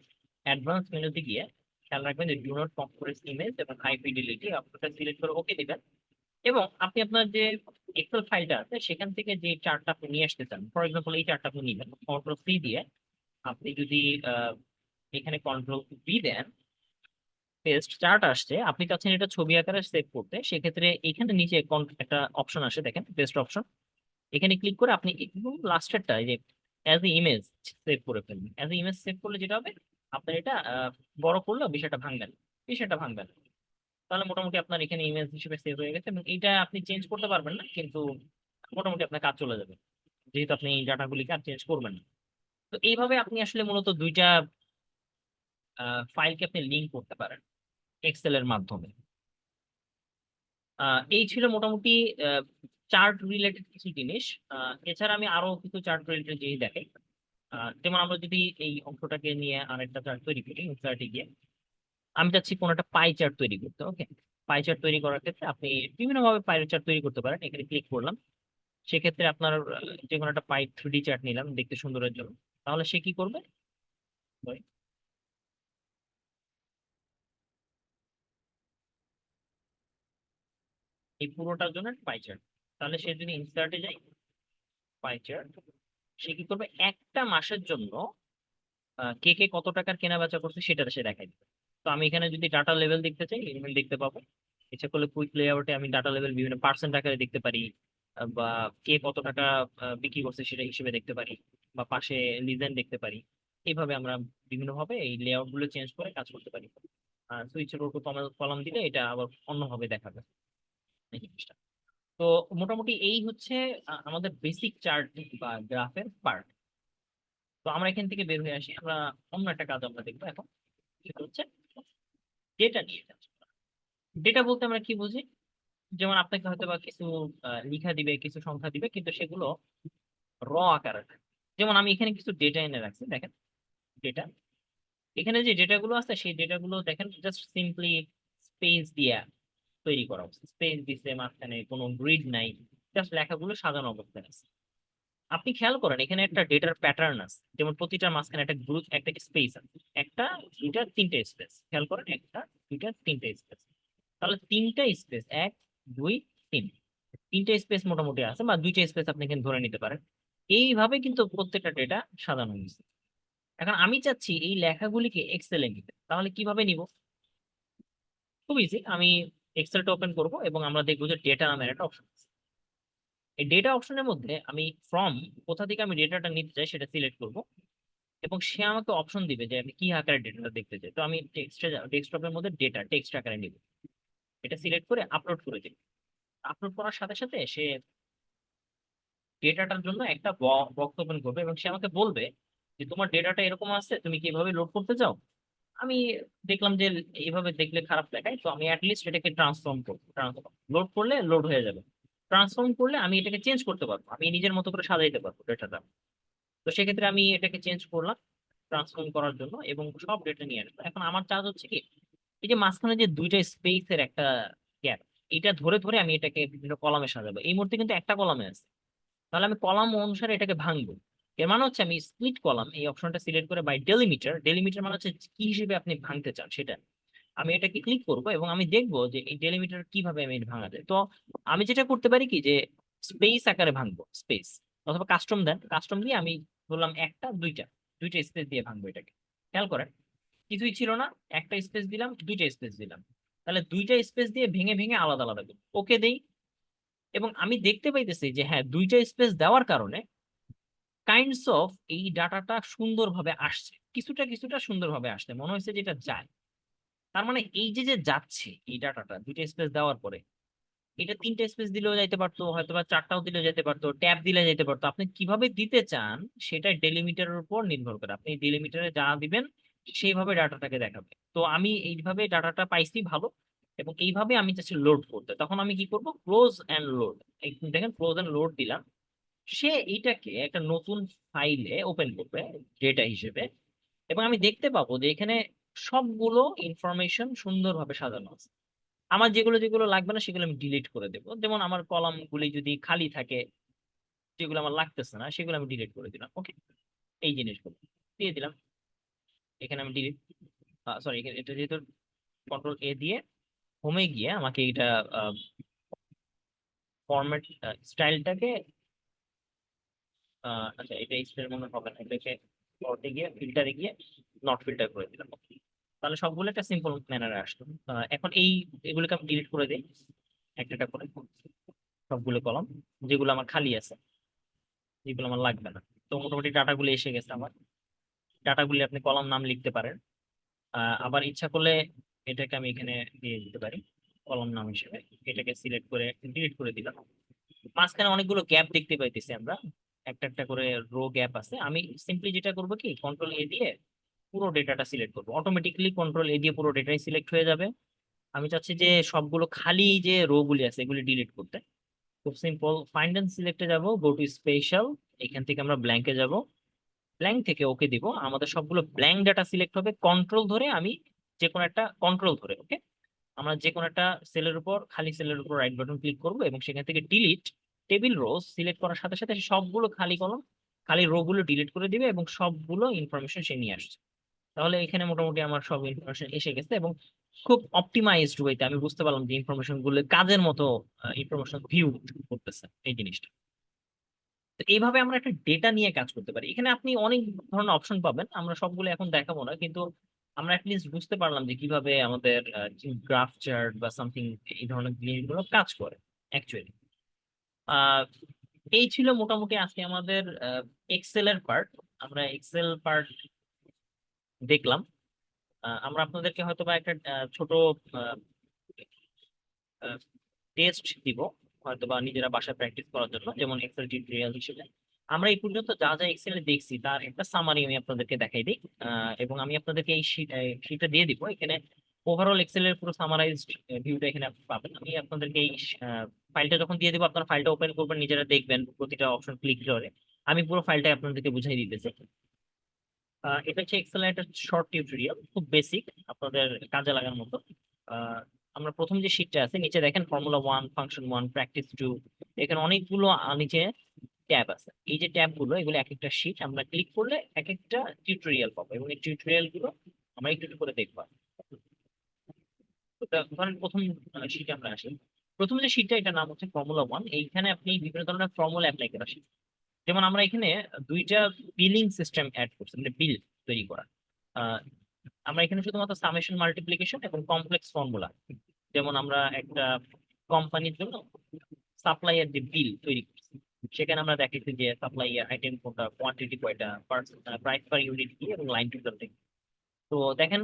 S1: অ্যাডভান্স মেনুতে গিয়ে খেয়াল রাখবেন যে ডু নট কম্প্রেস ইমেজ এবং হাই ফিডিলিটি আপনাটা সিলেক্ট করে ওকে দিবেন। এবং আপনি আপনার যে এক্সেল ফাইলটা আছে সেখান থেকে যে চার্টটা আপনি নিয়ে আসতে চান, ফর এক্সাম্পল এই চার্টটা আপনি নিবেন, কন্ট্রোল সি দিয়ে আপনি যদি এখানে কন্ট্রোল বি দেন, পেস্ট চার্ট আসছে, আপনি চাচ্ছেন এটা ছবি আকারে সেভ করতে, সেক্ষেত্রে এখানে নিচে একটা অপশন আসে দেখেন, পেস্ট অপশন। এখানে ক্লিক করে আপনি একদম লাস্টেরটা যে অ্যাজ এ ইমেজ সেভ করে ফেলবেন। অ্যাজ এ ইমেজ সেভ করলে যেটা হবে, আপনার এটা বড় করলেও বিষয়টা ভাঙবেন, বিষয়টা ভাঙবেন। তাহলে মোটামুটি আপনার এখানে ইমেজ হিসেবে সেভ হয়ে গেছে, এবং এইটা আপনি চেঞ্জ করতে পারবেন না, কিন্তু মোটামুটি আপনার কাজ চলে যাবে, যেহেতু আপনি এই ডাটাগুলিকে আর চেঞ্জ করবেন না। তো এইভাবে আপনি আসলে মূলত দুইটা ফাইলকে আপনি লিঙ্ক করতে পারেন এক্সেল এর মাধ্যমে। এই ছিল মোটামুটি চার্ট রিলেটেড কিছু জিনিস। এছাড়া আমি আরো কিছু চার্ট রিলেটেড জিনিস দেখাই। যেমন আমরা যদি এই অংশটাকে নিয়ে আরেকটা চার্ট তৈরি করি, চার্টে গিয়ে আমি চাচ্ছি কোনো একটা পাই চার্ট তৈরি করতে। ওকে, পাই চার্ট তৈরি করার ক্ষেত্রে আপনি বিভিন্ন ভাবে পাই চার্ট তৈরি করতে পারেন। এখানে ক্লিক করলাম, সেক্ষেত্রে আপনার যে কোনো একটা পাই 3D চার্ট নিলাম দেখতে সুন্দরের জন্য। তাহলে সে কি করবে, Sorry, এই পুরোটার জন্য পাই চার্ট। তাহলে সে যদি ইনসার্টে যায়, পাই চার্ট, সে কি করবে, একটা মাসের জন্য কে কে কত টাকার কেনা বেচা করছে সেটা সে দেখাই দিবে। তো আমি এখানে যদি ডাটা লেভেল দেখতে চাই, লেভেল দেখতে পাবো। ইচ্ছা করলে কুইক লেআউটে আমি ডাটা লেভেল বিভিন্ন পার্সেন্ট আকারে দেখতে পারি, বা কে কত টাকা বিক্রি করছে সেটা হিসেবে দেখতে পারি, বা পাশে লিজেন্ড দেখতে পারি। এইভাবে আমরা বিভিন্ন ভাবে এই লেআউট গুলো চেঞ্জ করে কাজ করতে পারি। আর সুইচের উপর কলাম দিলে এটা আবার অন্যভাবে দেখাবে এই জিনিসটা। তো মোটামুটি এই হচ্ছে আমাদের বেসিক চার্ট বা গ্রাফের পার্ট। তো আমরা এখান থেকে বের হয়ে আসি, আমরা অন্য একটা কাজ আমরা দেখবো এখন, সেটা হচ্ছে ডেটা নিয়ে কাজ করা। ডেটা বলতে আমরা কি বুঝি, যেমন আপনাকে হয়তো বা কিছু লিখা দিবে, কিছু সংখ্যা দিবে, কিন্তু সেগুলো র আকারে থাকে। যেমন আমি এখানে কিছু ডেটা এনে রাখছি, দেখেন ডেটা, এখানে যে ডেটাগুলো আছে সেই ডেটাগুলো দেখেন জাস্ট সিম্পলি স্পেস দিয়ে তৈরি করা হচ্ছে। স্পেস দিচ্ছে, মাঝখানে কোনো গ্রিড নাই, জাস্ট লেখাগুলো সাজানো অবস্থায় আছে। আপনি খেয়াল করেন এখানে একটা ডেটার প্যাটার্ন আছে, যেমন প্রতিটার মাঝখানে একটা গ্রুপ, একটা স্পেস আছে, একটা, দুইটা, তিনটা স্পেস। খেয়াল করেন, একটা, দুইটা, তিনটা স্পেস। তাহলে তিনটা স্পেস, এক, দুই, তিন, তিনটা স্পেস মোটামুটি আছে, বা দুইটা স্পেস আপনি এখানে ধরে নিতে পারেন। এইভাবে কিন্তু প্রত্যেকটা ডেটা সাজানো হয়েছে। এখন আমি চাচ্ছি এই লেখাগুলিকে এক্সেলে নিতে, তাহলে কিভাবে নিব? খুব ইজি, আমি এক্সেলটা ওপেন করব এবং আমরা দেখবো যে ডেটা নামের একটা অপশন আছে। এই ডেটা অপশনের মধ্যে আমি ফ্রম, কোথা থেকে আমি ডেটাটা নিতে চাই সেটা সিলেক্ট করব, এবং সে আমাকে অপশন দিবে যে আমি কি আকারে ডেটাটা দেখতে চাই। তো আমি ডেস্কটপের মধ্যে ডেটা টেক্সট আকারে নিব, এটা সিলেক্ট করে আপলোড করে দেব। আপলোড করার সাথে সাথে সে ডেটাটার জন্য একটা বক্স ওপেন করবে, এবং সে আমাকে বলবে যে তোমার ডেটাটা এরকম আছে, তুমি কি এভাবে লোড করতে চাও। আমি দেখলাম যে এইভাবে দেখলে খারাপ দেখায়, তো আমি অ্যাটলিস্ট এটাকে ট্রান্সফর্ম করবো। লোড করলে লোড হয়ে যাবে, ট্রান্সফর্ম করলে আমি এটাকে চেঞ্জ করতে পারবো, আমি নিজের মতো করে সাজাইতে পারবো ডেটাটা। তো সেক্ষেত্রে আমি এটাকে চেঞ্জ করলাম ট্রান্সফর্ম করার জন্য, এবং সব ডেটা নিয়ে আসবো। এখন আমার চার্জ হচ্ছে কি, এই যে মাঝখানে যে দুইটা স্পেসের একটা গ্যাপ, এটা ধরে ধরে আমি এটাকে বিভিন্ন কলামে সাজাবো। এই মুহূর্তে কিন্তু একটা কলামে আছে, তাহলে আমি কলাম অনুসারে এটাকে ভাঙবো। এর মানে হচ্ছে আমি স্প্লিট কলাম এই অপশনটা সিলেক্ট করে বাই ডেলিমিটার, ডেলিমিটার মানে হচ্ছে কি হিসেবে আপনি ভাঙতে চান সেটা, আমি এটাকে ক্লিক করব এবং আমি দেখবো যে এই ডেলিমিটার কিভাবে আমি ভাঙা যায়। তো আমি যেটা করতে পারি কি, যে স্পেস আকারে ভাঙবো, স্পেস, অথবা কাস্টম দেন, কাস্টম দিয়ে আমি বললাম একটা, দুইটা, দুইটা স্পেস দিয়ে ভাঙবো এটাকে। খেয়াল করেন, কিছুই ছিল না, একটা স্পেস দিলাম, দুইটা স্পেস দিলাম, তাহলে দুইটা স্পেস দিয়ে ভেঙে ভেঙে আলাদা আলাদা করি, ওকে দেই। এবং আমি দেখতে পাইতেছি যে হ্যাঁ, দুইটা স্পেস দেওয়ার কারণে কাইন্ডস অফ এই ডাটাটা সুন্দরভাবে আসছে, কিছুটা কিছুটা সুন্দরভাবে আসছে, মনে হচ্ছে যেটা যায়। তার মানে এই যে যে যাচ্ছে এই ডাটাটা দুইটা স্পেস দেওয়ার পরে, এটা 3টে স্পেস দিলেও যাইতে পারতো, হয়তো বা 4টাও দিলে যেতে পারতো, ট্যাব দিলে যেতে পারতো। আপনি কিভাবে দিতে চান সেটা ডেলিমিটারের উপর নির্ভর করে। আপনি ডেলিমিটারে যা দিবেন সেইভাবে ডাটাটাকে দেখাবে। তো আমি এইভাবে ডাটাটা পাইছি ভালো, এবং এইভাবে আমি চাচ্ছি লোড করতে। তখন আমি কি করব, ক্লোজ অ্যান্ড লোড। দেখেন ক্লোজ অ্যান্ড লোড দিলাম, সে এইটাকে একটা নতুন ফাইলে ওপেন করবে ডেটা হিসেবে, এবং আমি দেখতে পাবো যে এখানে সবগুলো ইনফরমেশন সুন্দরভাবে সাজানো আছে। আমার যেগুলো যেগুলো লাগবে না সেগুলো আমি ডিলিট করে দেবো। যেমন আমার কলাম গুলি যদি খালি থাকে, যেগুলো আমার লাগতেছে না সেগুলো আমি ডিলিট করে দিলাম। ওকে, এই জিনিসগুলো দিয়ে দিলাম। এখানে আমি ডিলিট, সরি, এটা যেহেতু কন্ট্রোল এ দিয়ে হোমে গিয়ে আমাকে এটা ফরম্যাট স্টাইলটাকে, আচ্ছা এটা স্টাইল মনে হবে না, এটাকে ফরতে গিয়ে ফিল্টারে গিয়ে নট ফিল্টার করে দিলাম। তাহলে সবগুলো একটা সিম্পল ম্যানারে আসলো। এখন এগুলোকে আমি ডিলিট করে দিই একটা একটা করে, সবগুলো কলাম যেগুলো আমার খালি আছে, যেগুলো আমার লাগবে না। তো মোটামুটি ডাটাগুলো এসে গেছে আমার। ডাটাগুলি আপনি কলাম নাম লিখতে পারেন। আবার ইচ্ছা করলে এটাকে আমি এখানে দিয়ে দিতে পারি কলাম নাম হিসেবে। এটাকে সিলেক্ট করে ডিলিট করে দিলাম। মাঝখানে অনেকগুলো গ্যাপ দেখতে পাইতেছি আমরা, একটা একটা করে রো গ্যাপ আছে। আমি সিম্পলি যেটা করবো কি, কন্ট্রোল এ দিয়ে পুরো ডেটাটা সিলেক্ট করবো। অটোমেটিক্যালি কন্ট্রোল এ দিয়ে পুরো ডেটাই সিলেক্ট হয়ে যাবে। আমি চাচ্ছি যে সবগুলো খালি যে রো গুলি আছে এগুলি ডিলিট করতে। খুব সিম্পল, ফাইন্ড এন্ড সিলেক্টে যাব, গো টু স্পেশাল, এখান থেকে আমরা ব্ল্যাঙ্কে যাব, ব্ল্যাঙ্ক থেকে ওকে দিব। আমাদের সবগুলো ব্ল্যাঙ্ক ডাটা সিলেক্ট হবে। কন্ট্রোল ধরে আমি যে কোনো একটা কন্ট্রোল ধরে, ওকে, আমরা যে কোনো একটা সেলের উপর, খালি সেলের উপর রাইট বাটন ক্লিক করব, এবং সেখান থেকে ডিলিট টেবিল রোজ সিলেক্ট করার সাথে সাথে সবগুলো খালি কলম, খালি রো গুলো ডিলিট করে দিবে, এবং সবগুলো ইনফরমেশন সে নিয়ে আসছে। তাহলে এখানে মোটামুটি আমার সব ইনফরমেশন এসে গেছে, এবং খুব অপটিমাইজড ওয়েতে আমি বুঝতে পারলাম যে ইনফরমেশন গুলো কাজের মতো ইনফরমেশন ভিউ করতেছে এই জিনিসটা। তো এইভাবে আমরা একটা ডেটা নিয়ে কাজ করতে পারি। এখানে আপনি অনেক ধরনের অপশন পাবেন, আমরা সবগুলো এখন দেখাবো না, কিন্তু আমরা অ্যাটলিস্ট বুঝতে পারলাম যে কিভাবে আমাদের গ্রাফ চার্ট বা সামথিং এই ধরনের জিনিসগুলো কাজ করে অ্যাকচুয়ালি। আহ এই ছিল মোটামুটি আজকে আমাদের এক্সেল এর পার্ট। আমরা এক্সেল পার্ট দেখলাম। আমরা আপনাদেরকে হয়তো বা একটা ছোট টেস্ট দিব, হয়তো বা নিজেরা বাসায় প্র্যাকটিস করার জন্য, যেমন এক্সেল টিউটোরিয়াল হিসেবে। আমরা এই পর্যন্ত যা যা এক্সেলে দেখছি তার একটা সামারি আমি আপনাদেরকে দেখাই দিই। এবং আমি আপনাদেরকে এই শীটটা দিয়ে দিব। এখানে ওভারঅল এক্সেলের পুরো সামারাইজড ভিউটা এখানে আপনি পাবেন। আমি আপনাদেরকে এই ফাইলটা যখন দিয়ে দেবো, আপনারা ফাইলটা ওপেন করবেন, নিজেরা দেখবেন প্রতিটা অপশন ক্লিক করে। আমি পুরো ফাইলটা আপনাদেরকে বুঝাই দিতেছি। এটা হচ্ছে এক্সেল একটা শর্ট টিউটোরিয়াল, খুব বেসিক, আপনাদের কাজে লাগার মতো। আহ, আমরা প্রথম যে শীটটা আছে নিচে দেখেন, ফর্মুলা 1, ফাংশন 1, প্র্যাকটিস 2, এখানে অনেকগুলো নিচে ট্যাব আছে। এই যে ট্যাব গুলো, এগুলো এক একটা শীট, আমরা ক্লিক করলে এক একটা টিউটোরিয়াল পাবো, এবং এই টিউটোরিয়াল গুলো আমরা একটু একটু করে দেখবো। তো ধরেন প্রথম শীটে আমরা আসি। প্রথম যে শীটটা, এটার নাম হচ্ছে ফর্মুলা 1। এইখানে আপনি বিভিন্ন ধরনের ফর্মুলা অ্যাপ্লাই করা শিখবেন। যেমন আমরা এখানে দুইটা বিলিং সিস্টেম অ্যাড করছি, মানে বিল তৈরি করা। আহ, আমরা এখানে শুধুমাত্র সামেশন, মাল্টিপ্লিকেশন এবং কমপ্লেক্স ফর্মুলা, যেমন আমরা একটা কোম্পানির জন্য সাপ্লাইয়ের যে বিল তৈরি করছি, সেখানে আমরা দেখেছি যে সাপ্লাইয়ের আইটেম কোনটা, কোয়ান্টিটি কয়টা, প্রাইস পার ইউনিট কি, এবং লাইন টোটাল থেকে। তো দেখেন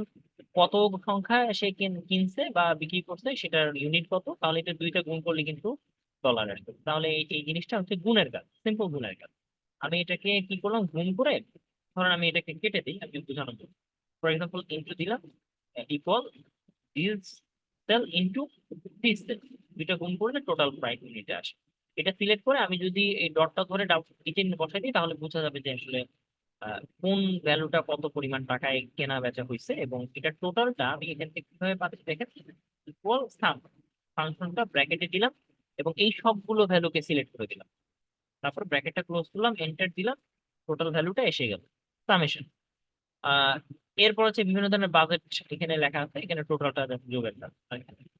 S1: কত সংখ্যা সে কিনছে বা বিক্রি করছে, সেটার ইউনিট কত, তাহলে এটা দুইটা গুণ করলে কিন্তু ডলার আসবে। তাহলে এই জিনিসটা হচ্ছে গুণের কাজ, সিম্পল গুণের কাজ। আমি এটাকে কি করলাম, গুণ করে, ধরেন আমি এটাকে কেটে দিই আমি বোঝানোর জন্য। ফর এক্সাম্পল ইন্টু দিলাম, equal this cell into this cell, দুইটা গুণ করলে টোটাল প্রাইস ইউনিটে আসে। এটা সিলেক্ট করে আমি যদি এই ডটটা ধরে নিচে বসাই দিই, তাহলে বোঝা যাবে যে আসলে কোন ভ্যালুটা কত পরিমাণ টাকায় কেনা বেচা হয়েছে, এবং এটা টোটালটা আমি এখান থেকে কিভাবে পাচ্ছি দেখেন, ইকুয়াল সাম, ফাংশনটা ব্র্যাকেটে দিলাম, এবং এই সবগুলো ভ্যালুকে সিলেক্ট করে দিলাম। তারপর ব্র্যাকেটটা ক্লোজ করলাম, এন্টার দিলাম, টোটাল ভ্যালুটা এসে গেল, সামেশন। আহ এরপর হচ্ছে বিভিন্ন ধরনের বাজেট এখানে লেখা আছে, এখানে টোটালটা যোগের কাজ।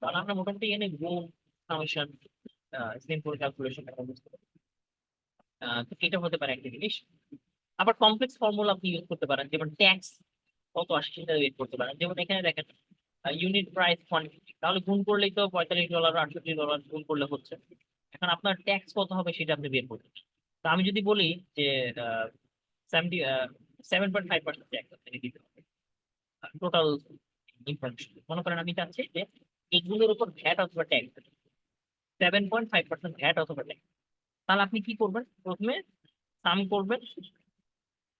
S1: তাহলে আমরা মোটামুটি এখানে গুণ, সামেশন, সিম্পল ক্যালকুলেশন বুঝতে পারি। তো এটা হতে পারে একটা জিনিস। আবার কমপ্লেক্স ফর্মুলা আপনি ইউজ করতে পারেন, যেমন ট্যাক্স কত আসে সেটা বের করতে পারেন। যেমন এখানে দেখেন ইউনিট প্রাইস কোয়ান্টিটি, তাহলে গুণ করলেই তো $45 $68 গুণ করলে হচ্ছে। এখন আপনার ট্যাক্স কত হবে সেটা আপনি বের করতে পারেন। তো আমি যদি বলি যে 7.5% ট্যাক্স আপনাকে দিতে হবে টোটাল ইনফরমেশন, মনে করেন আমি চাচ্ছি যে এগুলোর উপর ভ্যাট অথবা ট্যাক্স, 7.5% ভ্যাট অথবা ট্যাক্স। তাহলে আপনি কি করবেন, প্রথমে সাম করবেন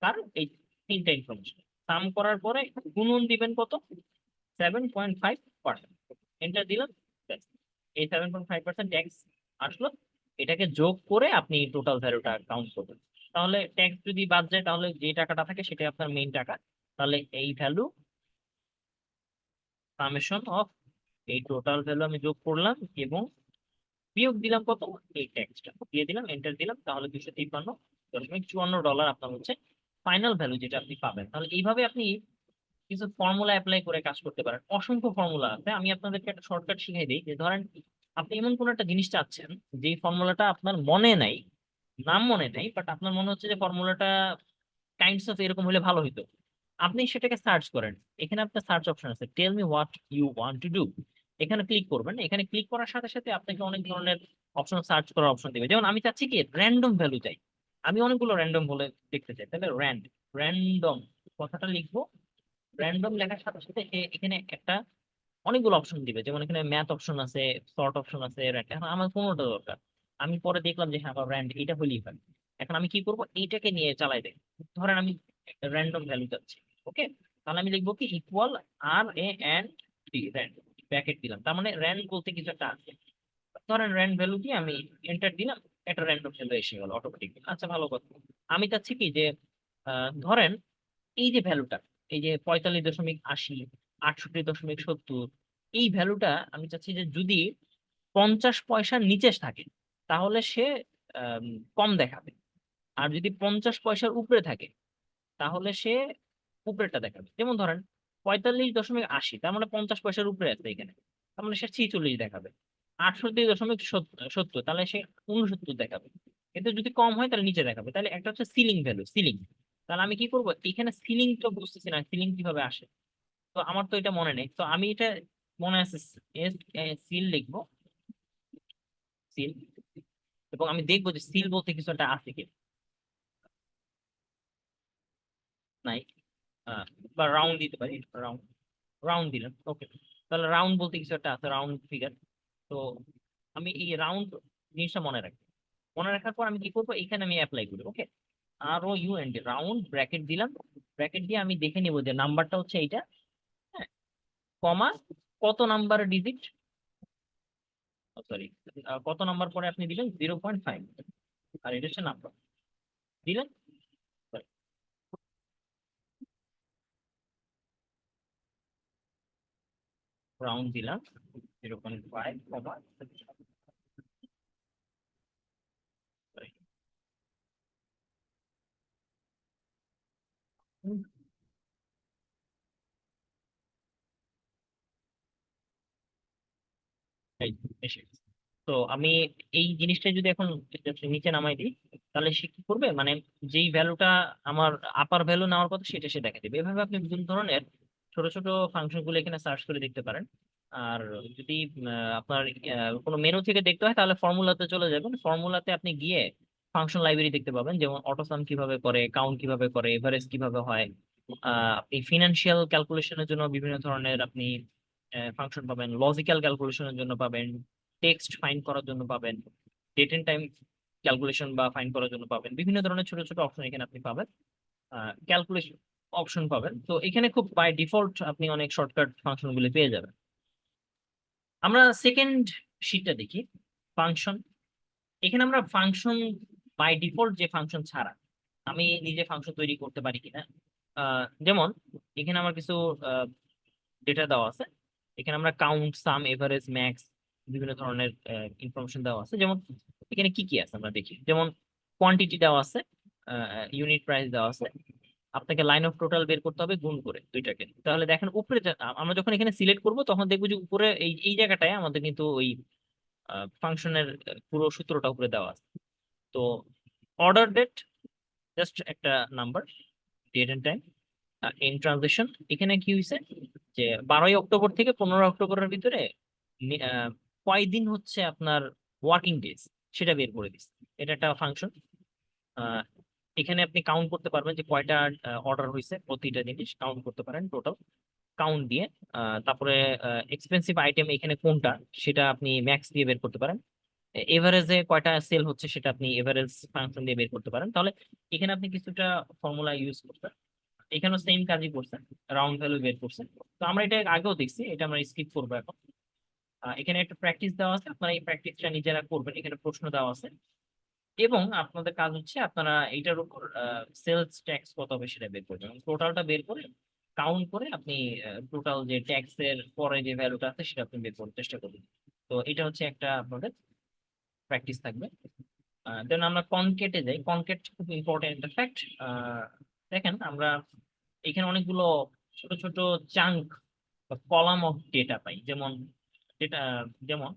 S1: তার এই তিনটা ইনফরমেশন, সাম করার পরে গুণন দিবেন কত, 7.5%, এন্টার দিলাম, ব্যাস। এই 7.5% ট্যাক্স আসলো, এটাকে যোগ করে আপনি টোটাল ভ্যালুটা কাউন্ট করবেন। তাহলে ট্যাক্স যদি বাদ যায় তাহলে যে টাকাটা থাকে সেটাই আপনার মেইন টাকা। তাহলে এই ভ্যালু সামেশন অফ এই টোটাল ভ্যালু আমি যোগ করলাম এবং বিয়োগ দিলাম কত, এই ট্যাক্সটা দিয়ে দিলাম, এন্টার দিলাম। তাহলে 253.54 ডলার আপনার হচ্ছে ফাইনাল ভ্যালু যেটা আপনি পাবেন। তাহলে এইভাবে আপনি কিছু ফর্মুলা অ্যাপ্লাই করে কাজ করতে পারেন। অসংখ্য ফর্মুলা আছে, আমি আপনাদেরকে একটা শর্টকাট শিখাই দিই। যে ধরেন আপনি এমন কোন একটা জিনিস চাচ্ছেন যে ফর্মুলাটা আপনার মনে নাই, নাম মনে নেই, বাট আপনার মনে হচ্ছে যে ফর্মুলাটা কাইন্ডস অফ এরকম হলে ভালো হতো। আপনি সেটাকে সার্চ করেন, এখানে আপনার সার্চ অপশন আছে, tell me what you want to do. এখানে ক্লিক করবেন, এখানে ক্লিক করার সাথে সাথে আপনাকে অনেক ধরনের অপশন, সার্চ করার অপশন দিবে। যেমন আমি চাচ্ছি কি র্যান্ডম ভ্যালু চাই, আমি অনেকগুলো র্যান্ডম বলে দেখতে চাই, তাহলে র্যান্ডম কথাটা লিখবো। র্যান্ডম লেখার সাথে সাথে এখানে একটা অনেকগুলো অপশন দিবে, যেমন এখানে ম্যাথ অপশন আছে, সর্ট অপশন আছে, এখন আমার কোনোটা দরকার, আমি পরে দেখলাম যে হ্যাঁ আমার র্যান্ড এটা হলেই হয়। এখন আমি কি করব, এইটাকে নিয়ে চালাই দেখ। ধরেন আমি র্যান্ডম ভ্যালু চাচ্ছি, ওকে, তাহলে আমি লিখবো কি ইকুয়াল RAND র্যান্ড, ব্র্যাকেট দিলাম, তার মানে র্যান্ড বলতে কিছু একটা আছে। ধরেন র্যান্ড ভ্যালু কি, আমি এন্টার দিলাম, একটা র্যান্ডম ভ্যালু এসে গেল অটোমেটিক। আচ্ছা ভালো কথা, আমি চাচ্ছি কি যে ধরেন এই যে ভ্যালুটা, এই যে 45.80, 68.70, এই ভ্যালুটা আমি চাচ্ছি যে যদি 50 পয়সার নিচে থাকে তাহলে সে আম, কম দেখাবে, আর যদি 50 পয়সার উপরে থাকে তাহলে সে উপরেরটা দেখাবে। যেমন ধরেন 45.80, তার মানে 50 পয়সার উপরে আছে এখানে, তার মানে সে 46 দেখাবে। 68.70, তাহলে সে 69 দেখাবে। কিন্তু যদি কম হয় তাহলে নিচে দেখাবে। তাহলে একটা হচ্ছে সিলিং ভ্যালু, সিলিং। তাহলে আমি কি করবো, এখানে সিলিং তো বুঝতেছি না, সিলিং কিভাবে আসে, তো আমার তো এটা মনে নেই, তো আমি এটা মনে আছে, সিল লিখবো, সিল, এবং আমি দেখবো যে সিল বলতে কিছু একটা আছে কি নাই। আহ, বা রাউন্ড দিতে পারি, রাউন্ড, রাউন্ড দিলাম, ওকে। তাহলে রাউন্ড বলতে কিছু একটা আছে, রাউন্ড ফিগার। তো আমি এই রাউন্ড জিনিসটা মনে রাখি, মনে রাখার পর আমি কি করবো, এখানে আমি অ্যাপ্লাই করি, ওকে। ROUND, রাউন্ড, ব্র্যাকেট দিলাম, ব্র্যাকেট দিয়ে আমি দেখে নিবো যে নাম্বারটা হচ্ছে এইটা, হ্যাঁ, কমা কত নাম্বার ডিজিট, সরি, কত নাম্বার পরে আপনি দিবেন 0.5, আর এটা হচ্ছে নাম্বার দিলেন, রাউন্ড দিলাম 0.5, কমা, এই এসে গেছে। তো আমি এই জিনিসটা যদি এখন just নিচে নামাই দিই, তাহলে সে কি করবে, মানে যেই ভ্যালুটা আমার আপার ভ্যালু নেওয়ার কথা সেটা সে দেখা দেবে। এভাবে আপনি বিভিন্ন ধরনের ছোট ছোট ফাংশন গুলো এখানে সার্চ করে দেখতে পারেন। আর যদি আপনার কোনো মেনু থেকে দেখতে হয় তাহলে ফর্মুলাতে চলে যাবেন, ফর্মুলাতে আপনি গিয়ে ফাংশন লাইব্রেরি দেখতে পাবেন, যেমন অটোসাম কিভাবে করে, কাউন্ট কিভাবে করে, এভারেজ কিভাবে হয়। এই ফিনান্সিয়াল ক্যালকুলেশনের জন্য বিভিন্ন ধরনের আপনি ফাংশন পাবেন, লজিক্যাল ক্যালকুলেশনের জন্য পাবেন, টেক্সট ফাইন্ড করার জন্য পাবেন, ডেট এন্ড টাইম ক্যালকুলেশন বা ফাইন্ড করার জন্য পাবেন, বিভিন্ন ধরনের ছোট ছোট অপশন এখানে আপনি পাবেন, ক্যালকুলেশন অপশন পাবেন। তো এখানে খুব বাই ডিফল্ট আপনি অনেক শর্টকাট ফাংশন গুলি পেয়ে যাবেন। আমরা সেকেন্ড শিটটা দেখি, ফাংশন। এখানে আমরা ফাংশন বাই ডিফল্ট যে ফাংশন ছাড়া আমি নিজে ফাংশন তৈরি করতে পারি কিনা। যেমন এখানে আমার কিছু ডেটা দেওয়া আছে, এখানে আমরা কাউন্ট, সাম, এভারেজ, ম্যাক্স, বিভিন্ন ধরনের ইনফরমেশন দেওয়া আছে। যেমন এখানে কি কি আছে আমরা দেখি, যেমন কোয়ান্টিটি দেওয়া আছে, ইউনিট প্রাইস দেওয়া আছে, আপনাকে লাইন অফ টোটাল বের করতে হবে গুণ করে দুইটাকে। তাহলে দেখেন উপরে আমরা যখন এখানে সিলেক্ট করব তখন দেখবো যে উপরে এই এই জায়গাটায় আমাদের কিন্তু ওই ফাংশনের পুরো সূত্রটা উপরে দেওয়া আছে। তো অর্ডার ডেট জাস্ট একটা number, date and time, in transition. এখানে কি হয়েছে যে 12ই অক্টোবর থেকে 15ই অক্টোবরের ভিতরে কয়দিন হচ্ছে আপনার ওয়ার্কিং ডেজ সেটা বের করে দিচ্ছে। এটা একটা ফাংশন। এখানে আপনি কাউন্ট করতে পারবেন যে কয়টা অর্ডার হয়েছে, প্রতিটা জিনিস কাউন্ট করতে পারেন টোটাল কাউন্ট দিয়ে। তারপরে এক্সপেন্সিভ আইটেম এখানে কোনটা সেটা আপনি ম্যাক্স দিয়ে বের করতে পারেন। এভারেজে কয়টা সেল হচ্ছে সেটা আপনি এভারেজ ফাংশন দিয়ে বের করতে পারেন। তাহলে এখানে আপনি কিছুটা ফর্মুলা ইউজ করতে, এখানেও সেম কাজই করছেন, রাউন্ড ভ্যালু বের করছেন। তো আমরা এটা আগেও দেখছি, এটা আমরা স্কিপ করবো এখন। এখানে একটা প্র্যাকটিস দেওয়া আছে, আপনারা এই প্র্যাকটিসটা নিজেরা করবেন, এখানে প্রশ্ন দেওয়া আছে। এবং আপনাদের কাজ হচ্ছে আপনারা এইটার উপর সেলস ট্যাক্স কত হবে সেটা বের করবেন, টোটালটা বের করে কাউন্ট করে আপনি টোটাল যে ট্যাক্স এর পরে যে ভ্যালুটা আছে সেটা আপনি বের করার চেষ্টা করবেন। তো এটা হচ্ছে একটা আপনাদের প্র্যাকটিস থাকবে। দেন আমরা কনকেটে যাই। কনকেট খুব ইম্পর্টেন্ট একটা ফ্যাক্ট। দেখেন আমরা এখানে অনেকগুলো ছোট ছোট চাঙ্ক বা কলাম অফ ডেটা পাই, যেমন ডেটা, যেমন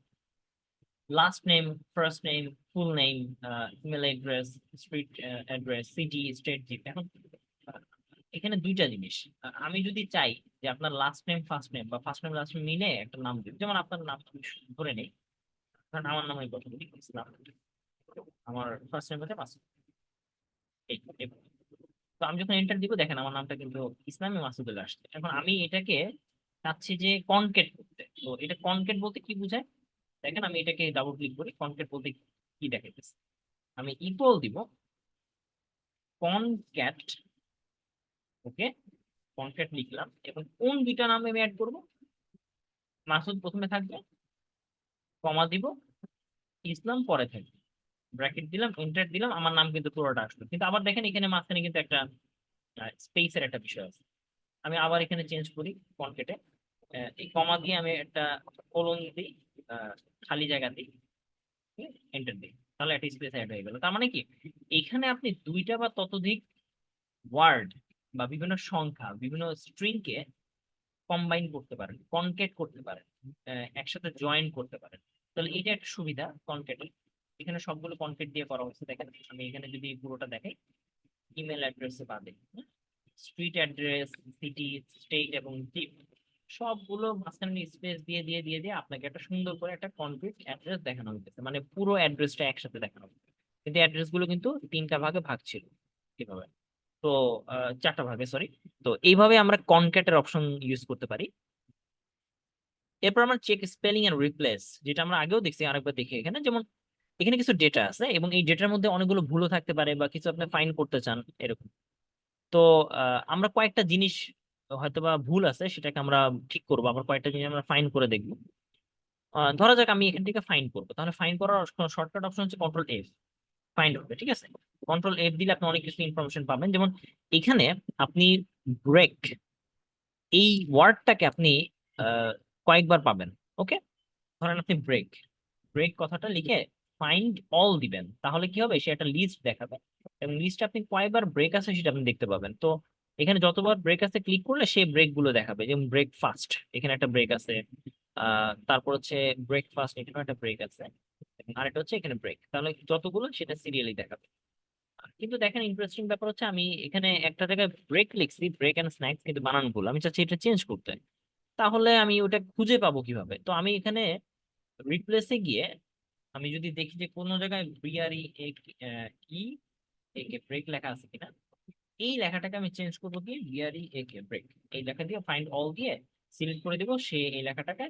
S1: last name, first name, full name, email address, street address, city, state zip. এখন আহ, এখানে দুইটা জিনিস। আমি যদি চাই যে আপনার লাস্ট নেম ফার্স্ট নেম বা ফার্স্ট নেম লাস্ট নেম মিলে একটা নাম দিই, যেমন আপনার নাম আমি ধরে নেই, কারণ আমার নামে কথা বলি ইসলাম, আমার ফার্স্ট নেম হচ্ছে মাসুদ। এই তো আমি যখন এন্টার দিব দেখেন আমার নামটা কিন্তু ইসলামী মাসুদুল্লাহ আসছে। এখন আমি এটাকে চাচ্ছি যে কনকেট করতে। তো এটা কনকেট বলতে কি বোঝায়, দেখেন আমি এটাকে ডাবল ক্লিক করি, কনকেট বলতে কি দেখাইতেছে। আমি ইকুয়াল দিব কনক্যাট, ওকে, কনক্যাট লিখলাম, এবং কোন দুইটা নামে আমি অ্যাড করবো, মাসুদ প্রথমে থাকবে, কমা দিব, ইসলাম পরে থাকবে, ব্র্যাকেট দিলাম, এন্টার দিলাম, আমার নাম কিন্তু পুরোটা আসলো। কিন্তু আবার দেখেন এখানে মাঝখানে কিন্তু একটা স্পেসের একটা বিষয় আছে। আমি আবার এখানে চেঞ্জ করি কনকেটে, এই কমা দিয়ে আমি একটা কোলন দিই, আহ, খালি জায়গা দিই, এন্টার দিই, তাহলে একটা স্পেস অ্যাড হয়ে গেল। তার মানে কি, এখানে আপনি দুইটা বা ততোধিক ওয়ার্ড বা বিভিন্ন সংখ্যা, বিভিন্ন স্ট্রিং কে কম্বাইন করতে পারেন, কনকেট করতে পারেন, একসাথে জয়েন করতে পারেন। তাহলে এটা একটা সুবিধা কনকেটে। এখানে সবগুলো কনকেট দিয়ে করা হয়েছে। দেখেন আমি এখানে যদি পুরোটা দেখাই, ইমেল অ্যাড্রেসে বাদে স্ট্রিট অ্যাড্রেস, সিটি, স্টেট এবং জিপ, সবগুলো মাঝখানে স্পেস দিয়ে দিয়ে দিয়ে দিয়ে আপনাকে একটা সুন্দর করে একটা কনক্রিট অ্যাড্রেস দেখানো হইতেছে, মানে পুরো অ্যাড্রেসটা একসাথে দেখানো হচ্ছে। কিন্তু অ্যাড্রেস গুলো কিন্তু তিনটা ভাগে ভাগ ছিল, কিভাবে, তো চারটা ভাগে, সরি। তো এইভাবে আমরা কনক্যাটের অপশন ইউজ করতে পারি। এরপর আমরা চেক স্পেলিং এন্ড রিপ্লেস, যেটা আমরা আগেও দেখছি, আরেকবার দেখি এখানে, যেমন এখানে কিছু ডেটা আছে এবং এই ডেটার মধ্যে অনেকগুলো ভুলও থাকতে পারে বা কিছু আপনি ফাইন্ড করতে চান এরকম। তো আমরা কয়েকটা জিনিস হয়তোবা ভুল আছে, সেটাকে আমরা ঠিক করবো, আবার কয়েকটা জিনিস আমরা ফাইন্ড করে দেখবো। ধরা যাক আমি এখান থেকে ফাইন্ড করবো, তাহলে ফাইন্ড করার শর্টকাট অপশন হচ্ছে কন্ট্রোল এফ, ফাইন্ড হবে, ঠিক আছে। কন্ট্রোল এফ দিলে আপনি অনেক কিছু ইনফরমেশন পাবেন, যেমন এখানে আপনি ব্রেক, এই ওয়ার্ডটাকে আপনি আহ, কয়েকবার পাবেন, ওকে। ধরেন আপনি ব্রেক, ব্রেক কথাটা লিখে ফাইন্ড অল দিবেন, তাহলে কি হবে, সে একটা লিস্ট দেখাবে, এবং লিস্টে আপনি কয়বার ব্রেক আছে সেটা আপনি দেখতে পাবেন। তো এখানে যতবার ব্রেক আছে ক্লিক করলে সেই ব্রেক গুলো দেখাবে, যেমন ব্রেকফাস্ট, এখানে একটা ব্রেক আছে, তারপর হচ্ছে ব্রেকফাস্ট, এখানে একটা ব্রেক আছে, এবং আরেকটা হচ্ছে এখানে ব্রেক, তাহলে যতগুলো সেটা সিরিয়ালি দেখাবে। কিন্তু দেখেন ইন্টারেস্টিং ব্যাপার হচ্ছে আমি এখানে একটা জায়গায় ব্রেক লিখছি, ব্রেক এন্ড স্ন্যাক্স, কিন্তু বানান ভুল, আমি চাচ্ছি এটা চেঞ্জ করতে। তাহলে আমি ওটা খুঁজে পাবো কিভাবে? তো আমি এখানে রিপ্লেসে গিয়ে আমি যদি দেখি যে কোনো জায়গায় বিআরই ই এ কে ব্রেক লেখা আছে কিনা, এই লেখাটাকে আমি চেঞ্জ করবো কি, বিআরই এ কে ব্রেক, এই লেখা দিয়ে ফাইন্ড অল দিয়ে সিলেক্ট করে দিব, সে এই লেখাটাকে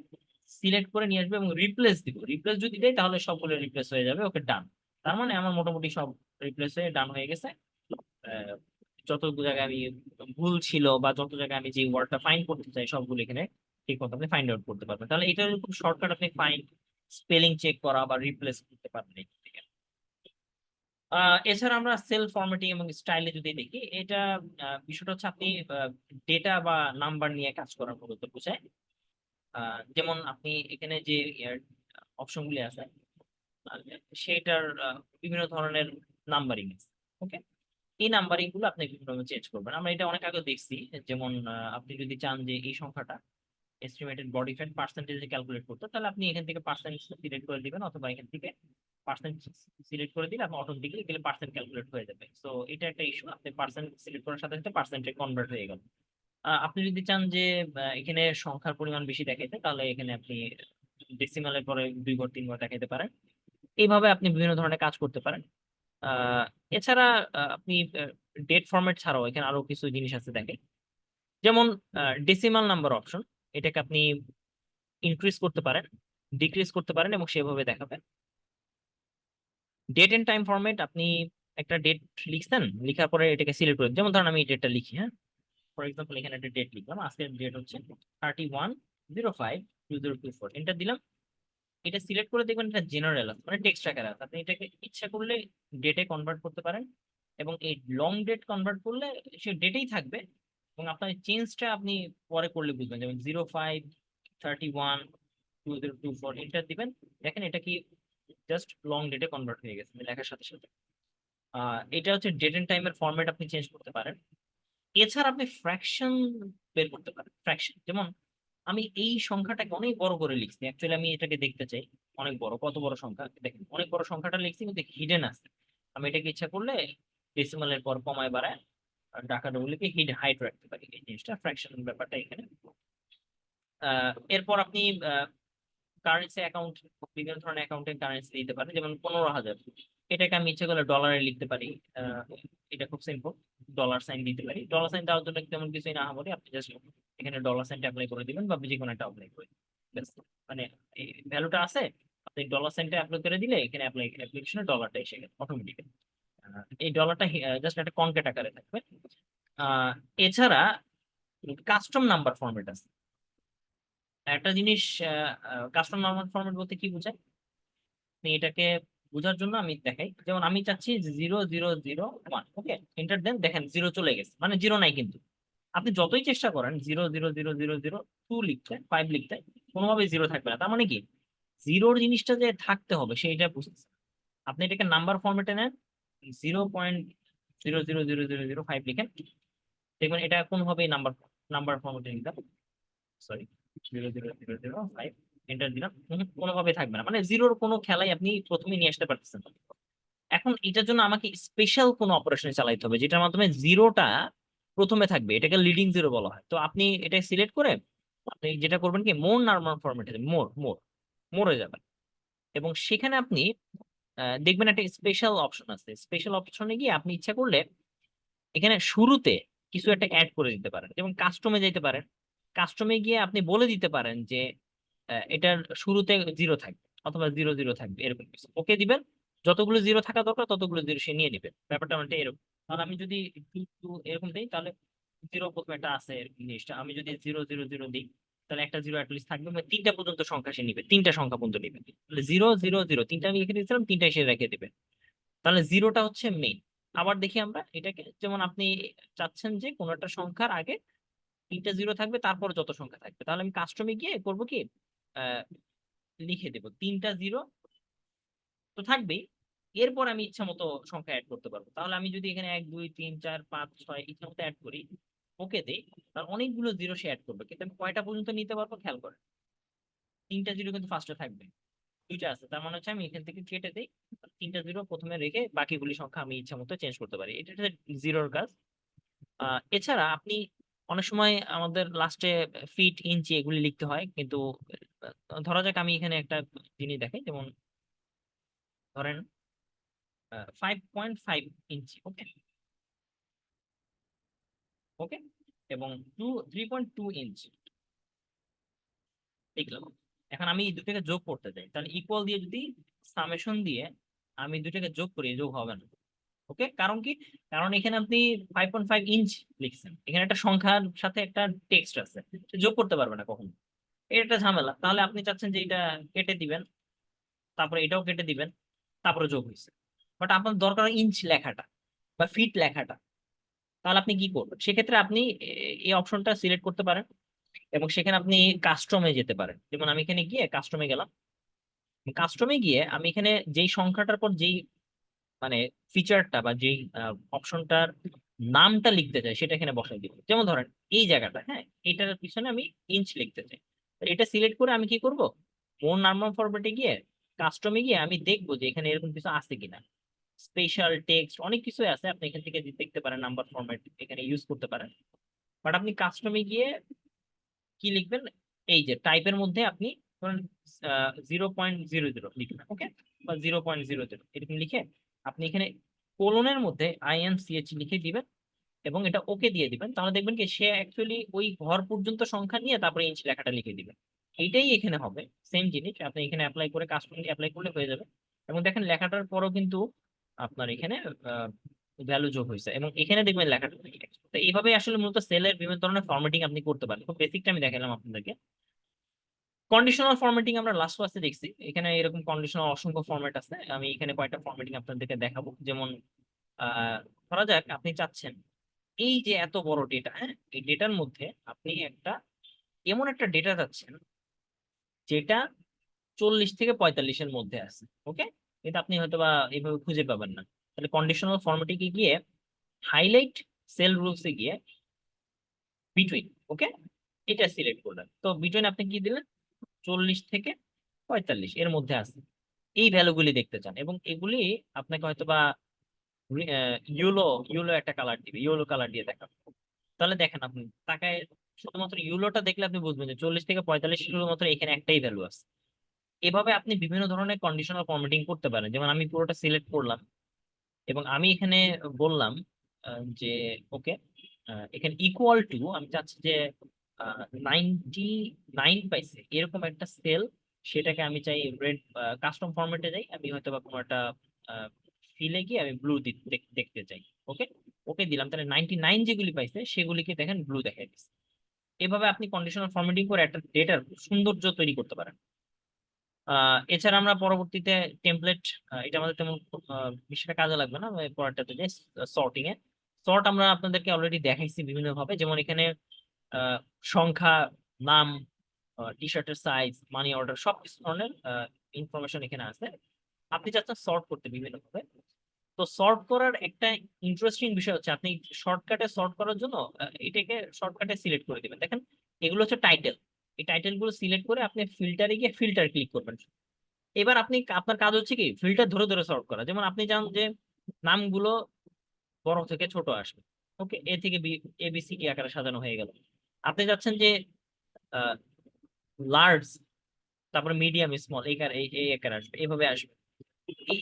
S1: সিলেক্ট করে নিয়ে আসবে এবং রিপ্লেস দিব। রিপ্লেস যদি দেয় তাহলে সবগুলো রিপ্লেস হয়ে যাবে, ওকে ডান। তার মানে আমার মোটামুটি সব রিপ্লেস হয়ে ডান হয়ে গেছে। আহ, যত জায়গায় আমি ভুল ছিল বা যত জায়গায় আমি যে ওয়ার্ডটা ফাইন্ড করতে চাই সবগুলো এখানে ঠিক মতো আপনি ফাইন্ড আউট করতে পারবেন। তাহলে এটা খুব শর্টকাট, আপনি ফাইন্ড, স্পেলিং চেক করা বা রিপ্লেস করতে পারবেন এখান থেকে। এছাড়া আমরা সেল ফরম্যাটিং এবং স্টাইলে যদি দেখি, এটা বিষয়টা হচ্ছে আপনি ডেটা বা নাম্বার নিয়ে কাজ করার মূলত বোঝায়। যেমন আপনি এখানে যে অপশনগুলি আছে, আহ, সেটার বিভিন্ন ধরনের নাম্বারিং আছে, ওকে। এই নাম্বারিং গুলো আপনি বিভিন্নভাবে চেঞ্জ করবেন, আমরা এটা অনেক আগে দেখছি। যেমন আপনি যদি চান যে এই সংখ্যাটা এস্টিমেটেড বডি ফ্যাট পার্সেন্টেজে ক্যালকুলেট করতে, তাহলে আপনি এখান থেকে পার্সেন্ট সিলেক্ট করে দিবেন, অথবা এখান থেকে পার্সেন্ট সিলেক্ট করে দিলে আপনি অটোমেটিক্যালি গেলে পার্সেন্ট ক্যালকুলেট হয়ে যাবে। সো এটা একটা ইস্যু, আপনি পার্সেন্ট সিলেক্ট করার সাথে সাথে পার্সেন্টে কনভার্ট হয়ে গেল। আপনি যদি চান যে এখানে সংখ্যার পরিমাণ বেশি দেখাইতে, তাহলে এখানে আপনি ডেসিমালের পরে 2 ঘর 3 ঘর দেখাইতে পারেন। এইভাবে আপনি বিভিন্ন ধরনের কাজ করতে পারেন। আহ এছাড়া আপনি ডেট ফরম্যাট ছাড়াও এখানে আরো কিছু জিনিস আছে দেখেন, যেমন ডেসিমাল নাম্বার অপশন, এটাকে আপনি ইনক্রিজ করতে পারেন, ডিক্রিজ করতে পারেন এবং সেভাবে দেখাবেন। ডেট এন্ড টাইম ফরম্যাট, আপনি একটা ডেট লিখছেন, লিখার পরে এটাকে সিলেক্ট করে, যেমন ধরেন আমি এই ডেটটা লিখি, হ্যাঁ, ফর এক্সাম্পল এখানে একটা ডেট লিখলাম, আজকের ডেট হচ্ছে 31/05/2024, এন্টার দিলাম। এটা সিলেক্ট করে দেখবেন এটা জেনারেল আছে, মানে টেক্সট আকারে আছে, আপনি এটাকে ইচ্ছা করলে ডেটে কনভার্ট করতে পারেন, এবং এই লং ডেট কনভার্ট করলে সে ডেটেই থাকবে, এবং আপনার চেঞ্জটা আপনি পরে করলে বুঝবেন, যেমন 05/31/2024 এন্টার দিবেন, দেখেন এটা কি জাস্ট লং ডেটে কনভার্ট হয়ে গেছে লেখার সাথে সাথে। এটা হচ্ছে ডেট এন্ড টাইমের ফরম্যাট, আপনি চেঞ্জ করতে পারেন। এছাড়া আপনি ফ্র্যাকশন বের করতে পারেন, ফ্র্যাকশন, যেমন আমি এই সংখ্যাটাকে অনেক বড় করে লিখছি, অ্যাকচুয়ালি আমি এটাকে দেখতে চাই অনেক বড়, কত বড় সংখ্যা, দেখেন অনেক বড় সংখ্যাটা লিখছি কিন্তু হিডেন আছে, আমি এটাকে ইচ্ছা করলে ডেসিমালের পর কমায় বাড়ায় আর ঢাকা ডবলকে হাইট রাখতে পারি, এই জিনিসটা ফ্র্যাকশন ব্যাপারটা এখানে। এরপর আপনি কারেন্সি অ্যাকাউন্ট, বিভিন্ন ধরনের অ্যাকাউন্টে কারেন্সি দিতে পারেন, যেমন 15,000, এটাকে আমি ইচ্ছে করলে ডলারে লিখতে পারি। আহ, এটা খুব সিম্পল, ডলার সাইন দিতে পারি, ডলার সাইন দেওয়ার জন্য তেমন কিছুই না হবে, আপনি জাস্ট এখানে ডলার সাইনটা অ্যাপ্লাই করে দিবেন বা যে কোনো একটা অ্যাপ্লাই করে দিবেন। ব্যাস, মানে এই ভ্যালুটা আছে, আপনি ডলার সাইনটা অ্যাপ্লাই করে দিলে এখানে অ্যাপ্লিকেশনে ডলারটা এসে গেল অটোমেটিক্যালি। এই ডলারটা জাস্ট একটা কনকেট আকারে থাকবে। আহ, এছাড়া কাস্টম নাম্বার ফরম্যাট আছে একটা জিনিস। কাস্টম নাম্বার ফরম্যাট বলতে কি বোঝায়, আপনি এটাকে বোঝার জন্য আমি দেখাই, যেমন আমি চাচ্ছি 0001, ওকে, এন্টার দেন, দেখেন জিরো চলে গেছে, মানে জিরো নাই, কিন্তু আপনি যতই চেষ্টা করেন 000002 লিখতে, 5 লিখতে, কোনোভাবে জিরো থাকবে না, তার মানে কি জিরোর জিনিসটা যে থাকতে হবে সেইটা বুঝতেছে। আপনি এটাকে নাম্বার ফরম্যাটে নেন, 0.000005 লিখেন, দেখবেন এটা কোনোভাবেই নাম্বার নাম্বার ফরম্যাটে নিতে, সরি, 000005 এন্টার দিলাম, কোনোভাবে থাকবে না, মানে জিরোর কোনো খেলাই আপনি প্রথমে নিয়ে আসতে পারতেছেন না। এখন এটার জন্য আমাকে স্পেশাল কোনো অপারেশন চালাইতে হবে যেটার মাধ্যমে জিরোটা প্রথমে থাকবে, এটাকে লিডিং জিরো বলা হয়। তো আপনি এটা সিলেক্ট করে আপনি যেটা করবেন কি, মোর নরমাল ফরম্যাটে মোর মোর মোরে যাবেন, এবং সেখানে আপনি দেখবেন একটা স্পেশাল অপশন আছে, স্পেশাল অপশনে গিয়ে আপনি ইচ্ছা করলে এখানে শুরুতে কিছু একটা অ্যাড করে দিতে পারেন, যেমন কাস্টমে যেতে পারেন, কাস্টমে গিয়ে আপনি বলে দিতে পারেন যে এটার শুরুতে জিরো থাকবে অথবা 00 থাকবে, এরকম কিছু ওকে দিবেন, যতগুলো জিরো থাকা দরকার ততগুলো জিরো সে নিয়ে নেবে, ব্যাপারটা অনেকটা এরকম। তাহলে আমি যদি 2 এরকম দিই, তাহলে জিরো প্রথমে একটা আছে এরকম জিনিসটা, আমি যদি 000 দিই, তাহলে একটা জিরো অ্যাটলিস্ট থাকবে, মানে তিনটা পর্যন্ত সংখ্যা সে নিবে, তিনটা সংখ্যা পর্যন্ত নিবে, তাহলে 000 তিনটা আমি লিখে দিয়েছিলাম, তিনটাই সে রেখে দিবে, তাহলে জিরোটা হচ্ছে মেইন। আবার দেখি আমরা এটাকে, যেমন আপনি চাচ্ছেন যে কোনো একটা সংখ্যার আগে তিনটা জিরো থাকবে, তারপর যত সংখ্যা থাকবে, তাহলে আমি কাস্টমে গিয়ে করবো কি, আহ লিখে দেবো তিনটা জিরো তো থাকবেই, এরপর আমি ইচ্ছা মতো সংখ্যা অ্যাড করতে পারবো। তাহলে আমি যদি এখানে 1 2 3 4 5 6 ইচ্ছা মতো অ্যাড করি, ওকে দেই, তার অনেকগুলো জিরো সে অ্যাড করবে, কিন্তু আমি কয়টা পর্যন্ত নিতে পারবো খেয়াল করে, তিনটা জিরো কিন্তু ফার্স্টে থাকবে, দুইটা আছে, তার মানে হচ্ছে আমি এখান থেকে কেটে দিই, তিনটা জিরো প্রথমে রেখে বাকিগুলি সংখ্যা আমি ইচ্ছা মতো চেঞ্জ করতে পারি, এটা হচ্ছে জিরোর কাজ। এছাড়া আপনি অনেক সময় আমাদের লাস্টে ফিট ইঞ্চি এগুলি লিখতে হয়, কিন্তু ধরা যাক আমি এখানে একটা জিনিস দেখাই, যেমন ধরেন 5.5 ইঞ্চি, ওকে, ওকে, এবং 3.2 ইঞ্চ লিখলাম। এখন আমি এই দুটাকে যোগ করতে চাই, তাহলে ইকুয়াল দিয়ে যদি সামেশন দিয়ে আমি দুটাকে যোগ করি, যোগ হবে না, ওকে, কারণ কি, কারণ এখানে আপনি 5.5 ইঞ্চ লিখছেন, এখানে একটা সংখ্যার সাথে একটা টেক্সট আছে, সে যোগ করতে পারবে না কখনো, এটা একটা ঝামেলা। তাহলে আপনি চাচ্ছেন যে এটা কেটে দিবেন, তারপরে এটাও কেটে দিবেন, তারপরে যোগ হয়েছে, বাট আপনার দরকার ইঞ্চ লেখাটা বা ফিট লেখাটা, তাহলে আপনি কি করবেন, সেক্ষেত্রে আপনি এই অপশনটা সিলেক্ট করতে পারেন, এবং সেখানে আপনি কাস্টমে যেতে পারেন, যেমন আমি এখানে গিয়ে কাস্টমে গেলাম, কাস্টমে গিয়ে আমি এখানে যেই সংখ্যাটার পর যেই মানে ফিচারটা বা যেই অপশনটার নামটা লিখতে চাই সেটা এখানে বসাই দিব, যেমন ধরেন এই জায়গাটা, হ্যাঁ, এটার পিছনে আমি ইঞ্চ লিখতে চাই, তো এটা সিলেক্ট করে আমি কি করব, মোর নরমাল ফরম্যাটে গিয়ে কাস্টমে গিয়ে আমি দেখবো যে এখানে এরকম কিছু আছে কিনা, স্পেশাল টেক্সট অনেক কিছু আছে, আপনি এখান থেকে দেখতে পারেন, নাম্বার ফরম্যাট এখানে ইউজ করতে পারেন, বাট আপনি কাস্টমে গিয়ে কি লিখবেন, এই যে টাইপের মধ্যে আপনি ধরেন 0.00 লিখবেন, ওকে, বা 0.00 এরকম লিখে আপনি এখানে কোলনের মধ্যে INCH লিখে দিবেন, এবং এটা ওকে দিয়ে দিবেন, তাহলে দেখবেন কি সে অ্যাকচুয়ালি ওই ঘর পর্যন্ত সংখ্যা নিয়ে তারপরে ইঞ্চ লেখাটা লিখে দিবেন, এইটাই এখানে হবে, সেম জিনিস আপনি এখানে অ্যাপ্লাই করে কাস্টমার অ্যাপ্লাই করলে হয়ে যাবে। এবং দেখেন লেখাটার পরও কিন্তু আপনার এখানে ভ্যালু যোগ হয়েছে, এবং এখানে দেখবেন লেখাটা নেই। তো এইভাবে আসলে মূলত সেলের বিভিন্ন ধরনের ফরম্যাটিং আপনি করতে পারেন। খুব বেসিকটা আমি দেখালাম আপনাদেরকে। কন্ডিশনাল ফরম্যাটিং আমরা লাস্ট ক্লাসে দেখছি, এখানে এরকম কন্ডিশনাল অসংখ্য ফরম্যাট আছে। আমি এখানে কয়েকটা ফরম্যাটিং আপনাদেরকে দেখাবো। যেমন ধরা যাক আপনি চাচ্ছেন এই যে এত বড় ডেটা, হ্যাঁ, এই ডেটার মধ্যে আপনি এমন একটা ডেটা চাচ্ছেন যেটা 40 থেকে 45-এর মধ্যে আছে। ওকে, এটা আপনি হয়তো বা এইভাবে খুঁজে পাবেন না। তাহলে কন্ডিশনাল ফরম্যাটিং এ গিয়ে হাইলাইট সেল রুলসে গিয়ে বিটুইন, ওকে, এটা সিলেক্ট করলেন। তো বিটুইন আপনি কি দিলেন, 40 থেকে 45 এর মধ্যে আছে, এই ভ্যালুগুলি দেখতে চান, এবং এগুলি আপনাকে হয়তো বা ইউলো ইউলো একটা কালার দিবে, ইউলো কালার দিয়ে দেখাবে। তাহলে দেখেন আপনি তাকায় শুধুমাত্র ইউলোটা দেখলে আপনি বুঝবেন যে 40 থেকে 45 শুধুমাত্র এখানে একটাই ভ্যালু আছে। এভাবে আপনি বিভিন্ন ধরনের কন্ডিশনাল ফরম্যাটিং করতে পারেন। যেমন আমি পুরোটা সিলেক্ট করলাম এবং আমি এখানে বললাম যে ওকে, এখানে ইকুয়াল টু আমি চাচ্ছি যে 99 পাইছে এরকম একটা সেল, সেটাকে আমি চাই রেড, কাস্টম ফরম্যাটে যাই, আমি হয়তো বা কোনো একটা ফিলে গিয়ে আমি ব্লু দেখতে চাই। ওকে, ওকে দিলাম, তাহলে 99 যেগুলি পাইছে সেগুলিকে দেখেন ব্লু দেখাই দিচ্ছে। এভাবে আপনি কন্ডিশনাল ফরম্যাটিং করে একটা ডেটার সৌন্দর্য তৈরি করতে পারেন। এছাড়া আমরা পরবর্তীতে টেমপ্লেট, এটা আমাদের তেমন বিষয়টা কাজে লাগবে না, আমি পরেরটাতে যাই। সর্টিং এ সর্ট আমরা আপনাদেরকে অলরেডি দেখাইছি বিভিন্ন ভাবে। যেমন এখানে আহ, সংখ্যা, নাম, টি শার্টের সাইজ, মানি অর্ডার, সব কিছু ধরনের ইনফরমেশন এখানে আছে। আপনি চাচ্ছেন সর্ট করতে বিভিন্ন ভাবে। তো সর্ট করার একটা ইন্টারেস্টিং বিষয় হচ্ছে আপনি শর্টকাটে সর্ট করার জন্য এটাকে শর্টকাটে সিলেক্ট করে দিবেন। দেখেন এগুলো হচ্ছে টাইটেল, এই টাইটেল গুলো সিলেক্ট করে আপনি ফিল্টারে গিয়ে ফিল্টার ক্লিক করবেন। এবার আপনি আপনার কাজ হচ্ছে কি ফিল্টার ধরে ধরে সর্ট করা। যেমন আপনি চান যে নামগুলো বড় থেকে ছোট আসবে, ওকে, এ থেকে B, A B C D আকারে সাজানো হয়ে গেল। আপনি চাচ্ছেন যে লার্জ, তারপরে মিডিয়াম, স্মল এই আকারে আসবে, এভাবে আসবে।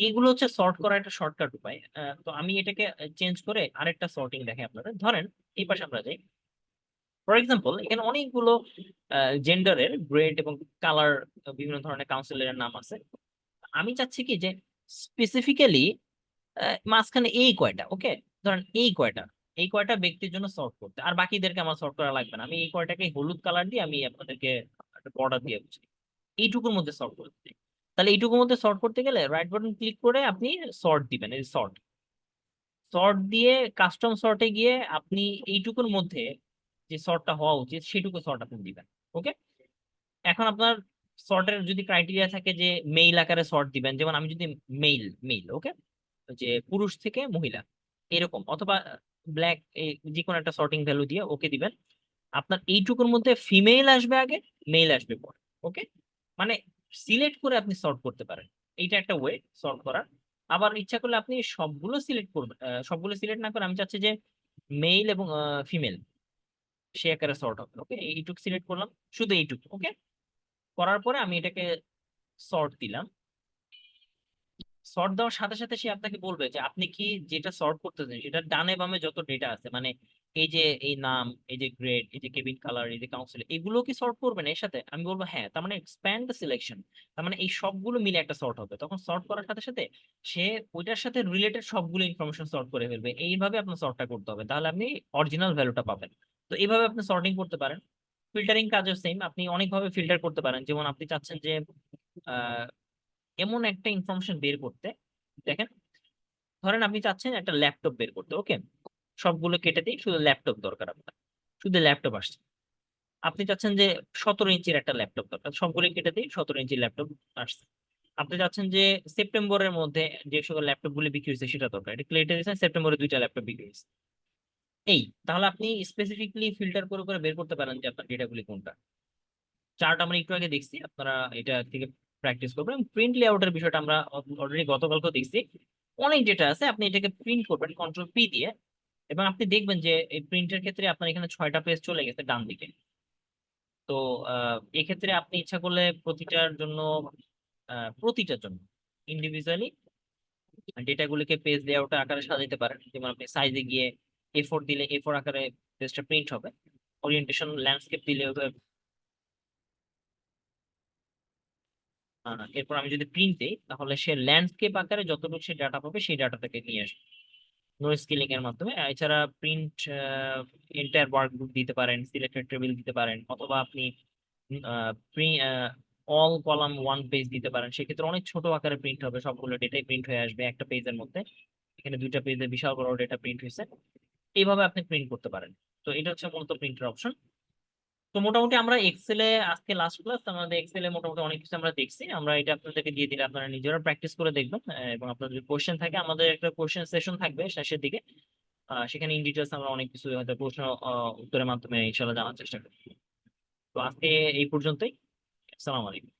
S1: এগুলো হচ্ছে সর্ট করার একটা শর্টকাট উপায়। তো আমি এটাকে চেঞ্জ করে আরেকটা সর্টিং দেখাই আপনাদের। ধরেন এই পাশে আমরা যাই। ফর এক্সাম্পল এখানে অনেকগুলো জেন্ডারের গ্রেড এবং কালার, বিভিন্ন ধরনের কাউন্সিলরের নাম আছে। আমি চাচ্ছি কি যে স্পেসিফিক্যালি মাঝখানে এই কয়টা, ওকে, ধরেন এই কয়টা ব্যক্তির জন্য সর্ট করতে, আর বাকিদেরকে আমার সর্ট করা লাগবে না। আমি এই কয়টাকে হলুদ কালার দিয়ে আমি আপনাদেরকে বর্ডার দিয়ে বুঝি, এইটুকুর মধ্যে সর্ট করতে চাই। তাহলে এইটুকুর মধ্যে সর্ট করতে গেলে রাইট বাটন ক্লিক করে আপনি সর্ট দিবেন, এই সর্ট, সর্ট দিয়ে কাস্টম সর্টে গিয়ে আপনি এইটুকুর মধ্যে যে সর্টটা হওয়া উচিত সেটুকু সর্ট আপনি দিবেন। ওকে, এখন আপনার সর্টের যদি ক্রাইটেরিয়া থাকে যে মেইল আকারে সর্ট দিবেন, যেমন আমি যদি মেইল মেইল, ওকে, যে পুরুষ থেকে মহিলা এরকম, অথবা ব্ল্যাক, যে কোনো একটা সর্টিং ভ্যালু দিয়ে ওকে দিবেন। আপনার এইটুকুর মধ্যে ফিমেল আসবে আগে, মেল আসবে পরে। ওকে, মানে সিলেক্ট করে আপনি সর্ট করতে পারেন, এইটা একটা ওয়ে সর্ট করার। আবার ইচ্ছা করলে আপনি সবগুলো সিলেক্ট করবেন, সবগুলো সিলেক্ট না করে আমি চাচ্ছি যে মেল এবং ফিমেল সে আকারে সর্ট হবে। ওকে, এইটুকু সিলেক্ট করলাম, শুধু এইটুকু। ওকে, করার পরে আমি এটাকে সর্ট দিলাম। সর্ট দেওয়ার সাথে সাথে সে আপনাকে বলবে যে আপনি কি যেটা সর্ট করতেছেন সেটা ডানে বামে যত ডেটা আছে, মানে এই যে এই নাম, এই যে গ্রেড, এই যে কেবিন কালার, এই যে কাউন্সিল, এগুলো কি সর্ট করবেন এর সাথে? আমি বলবো হ্যাঁ, তার মানে এক্সপ্যান্ড দ্য সিলেকশন, তার মানে এই সবগুলো মিলে একটা সর্ট হবে। তখন সর্ট করার সাথে সাথে সে ওইটার সাথে রিলেটেড সবগুলো ইনফরমেশন সর্ট করে ফেলবে। এইভাবে আপনার সর্টটা করতে হবে, তাহলে আপনি অরিজিনাল ভ্যালুটা পাবেন। তো এইভাবে আপনি সর্টিং করতে পারেন। ফিল্টারিং কাজও সেম, আপনি অনেকভাবে ফিল্টার করতে পারেন। যেমন আপনি চাচ্ছেন যে এমন একটা ইনফরমেশন বের করতে, দেখেন ধরেন আপনি চাচ্ছেন একটা ল্যাপটপ বের করতে। ওকে, সবগুলো কেটে দিই, শুধু ল্যাপটপ দরকার আপনার, শুধু ল্যাপটপ আসছে। আপনি চাচ্ছেন যে 17 ইঞ্চির একটা ল্যাপটপ দরকার, সবগুলো কেটে দিই, 17 ইঞ্চির ল্যাপটপ আসছে। আপনি চাচ্ছেন যে সেপ্টেম্বরের মধ্যে যে সকল ল্যাপটপ গুলি বিক্রি হয়েছে সেটা দরকার, এটা কেটে দিয়েছেন, সেপ্টেম্বরে 2টা ল্যাপটপ বিক্রি হয়েছে। এই, তাহলে আপনি স্পেসিফিকলি ফিল্টার করে করে বের করতে পারেন যে আপনার ডেটাগুলি কোনটা। চার্ট আমরা একটু আগে দেখছি, আপনারা এটা থেকে প্র্যাকটিস করবেন। প্রিন্ট লেআউটের বিষয়টা আমরা অলরেডি গতকালকে দেখছি। অনেক ডেটা আছে, আপনি এটাকে প্রিন্ট করবেন কন্ট্রোল পি দিয়ে, এবং আপনি দেখবেন যে এই প্রিন্টের ক্ষেত্রে আপনার এখানে 6টা পেজ চলে গেছে ডান দিকে। তো এক্ষেত্রে আপনি ইচ্ছা করলে প্রতিটার জন্য ইন্ডিভিজুয়ালি ডেটাগুলিকে পেজ লেআউট আকারে সাজাতে পারেন। যেমন আপনি সাইজে গিয়ে A4 দিলে A4 আকারে পেজটা প্রিন্ট হবে, ওরিয়েন্টেশন ল্যান্ডস্কেপ দিলে এরপর আমি যদি প্রিন্ট দিই তাহলে সে ল্যান্ডস্কেপ আকারে যতটুকু সে ডাটা পাবে সেই ডাটা থেকে নিয়ে আসবে নো স্কেলিং এর মাধ্যমে। এছাড়া প্রিন্ট এন্টায়ার ওয়ার্কবুক দিতে পারেন, সিলেক্টেড টেবিল দিতে পারেন, অথবা আপনি অল কলাম ওয়ান পেজ দিতে পারেন। সেক্ষেত্রে অনেক ছোট আকারে প্রিন্ট হবে, সবগুলো ডেটাই প্রিন্ট হয়ে আসবে একটা পেজের মধ্যে। এখানে দুইটা পেজে বিশাল বড় ডেটা প্রিন্ট হয়েছে, এইভাবে আপনি প্রিন্ট করতে পারেন। তো এটা হচ্ছে মূলত প্রিন্টের অপশন। তো মোটামুটি আমরা এক্সেলে আজকে লাস্ট ক্লাস, আমাদের এক্সেলে মোটামুটি অনেক কিছু আমরা দেখছি। আমরা এটা আপনাদেরকে দিয়ে দিলে আপনারা নিজেরা প্র্যাকটিস করে দেখবেন, এবং আপনাদের যদি কোশ্চেন থাকে আমাদের একটা কোশ্চেন সেশন থাকবে শেষের দিকে। সেখানে ইন ডিটেলস আমরা অনেক কিছু হয়তো প্রশ্ন উত্তরের মাধ্যমে ইনশাল্লাহ জানার চেষ্টা করি। তো আজকে এই পর্যন্তই। আসসালামু আলাইকুম।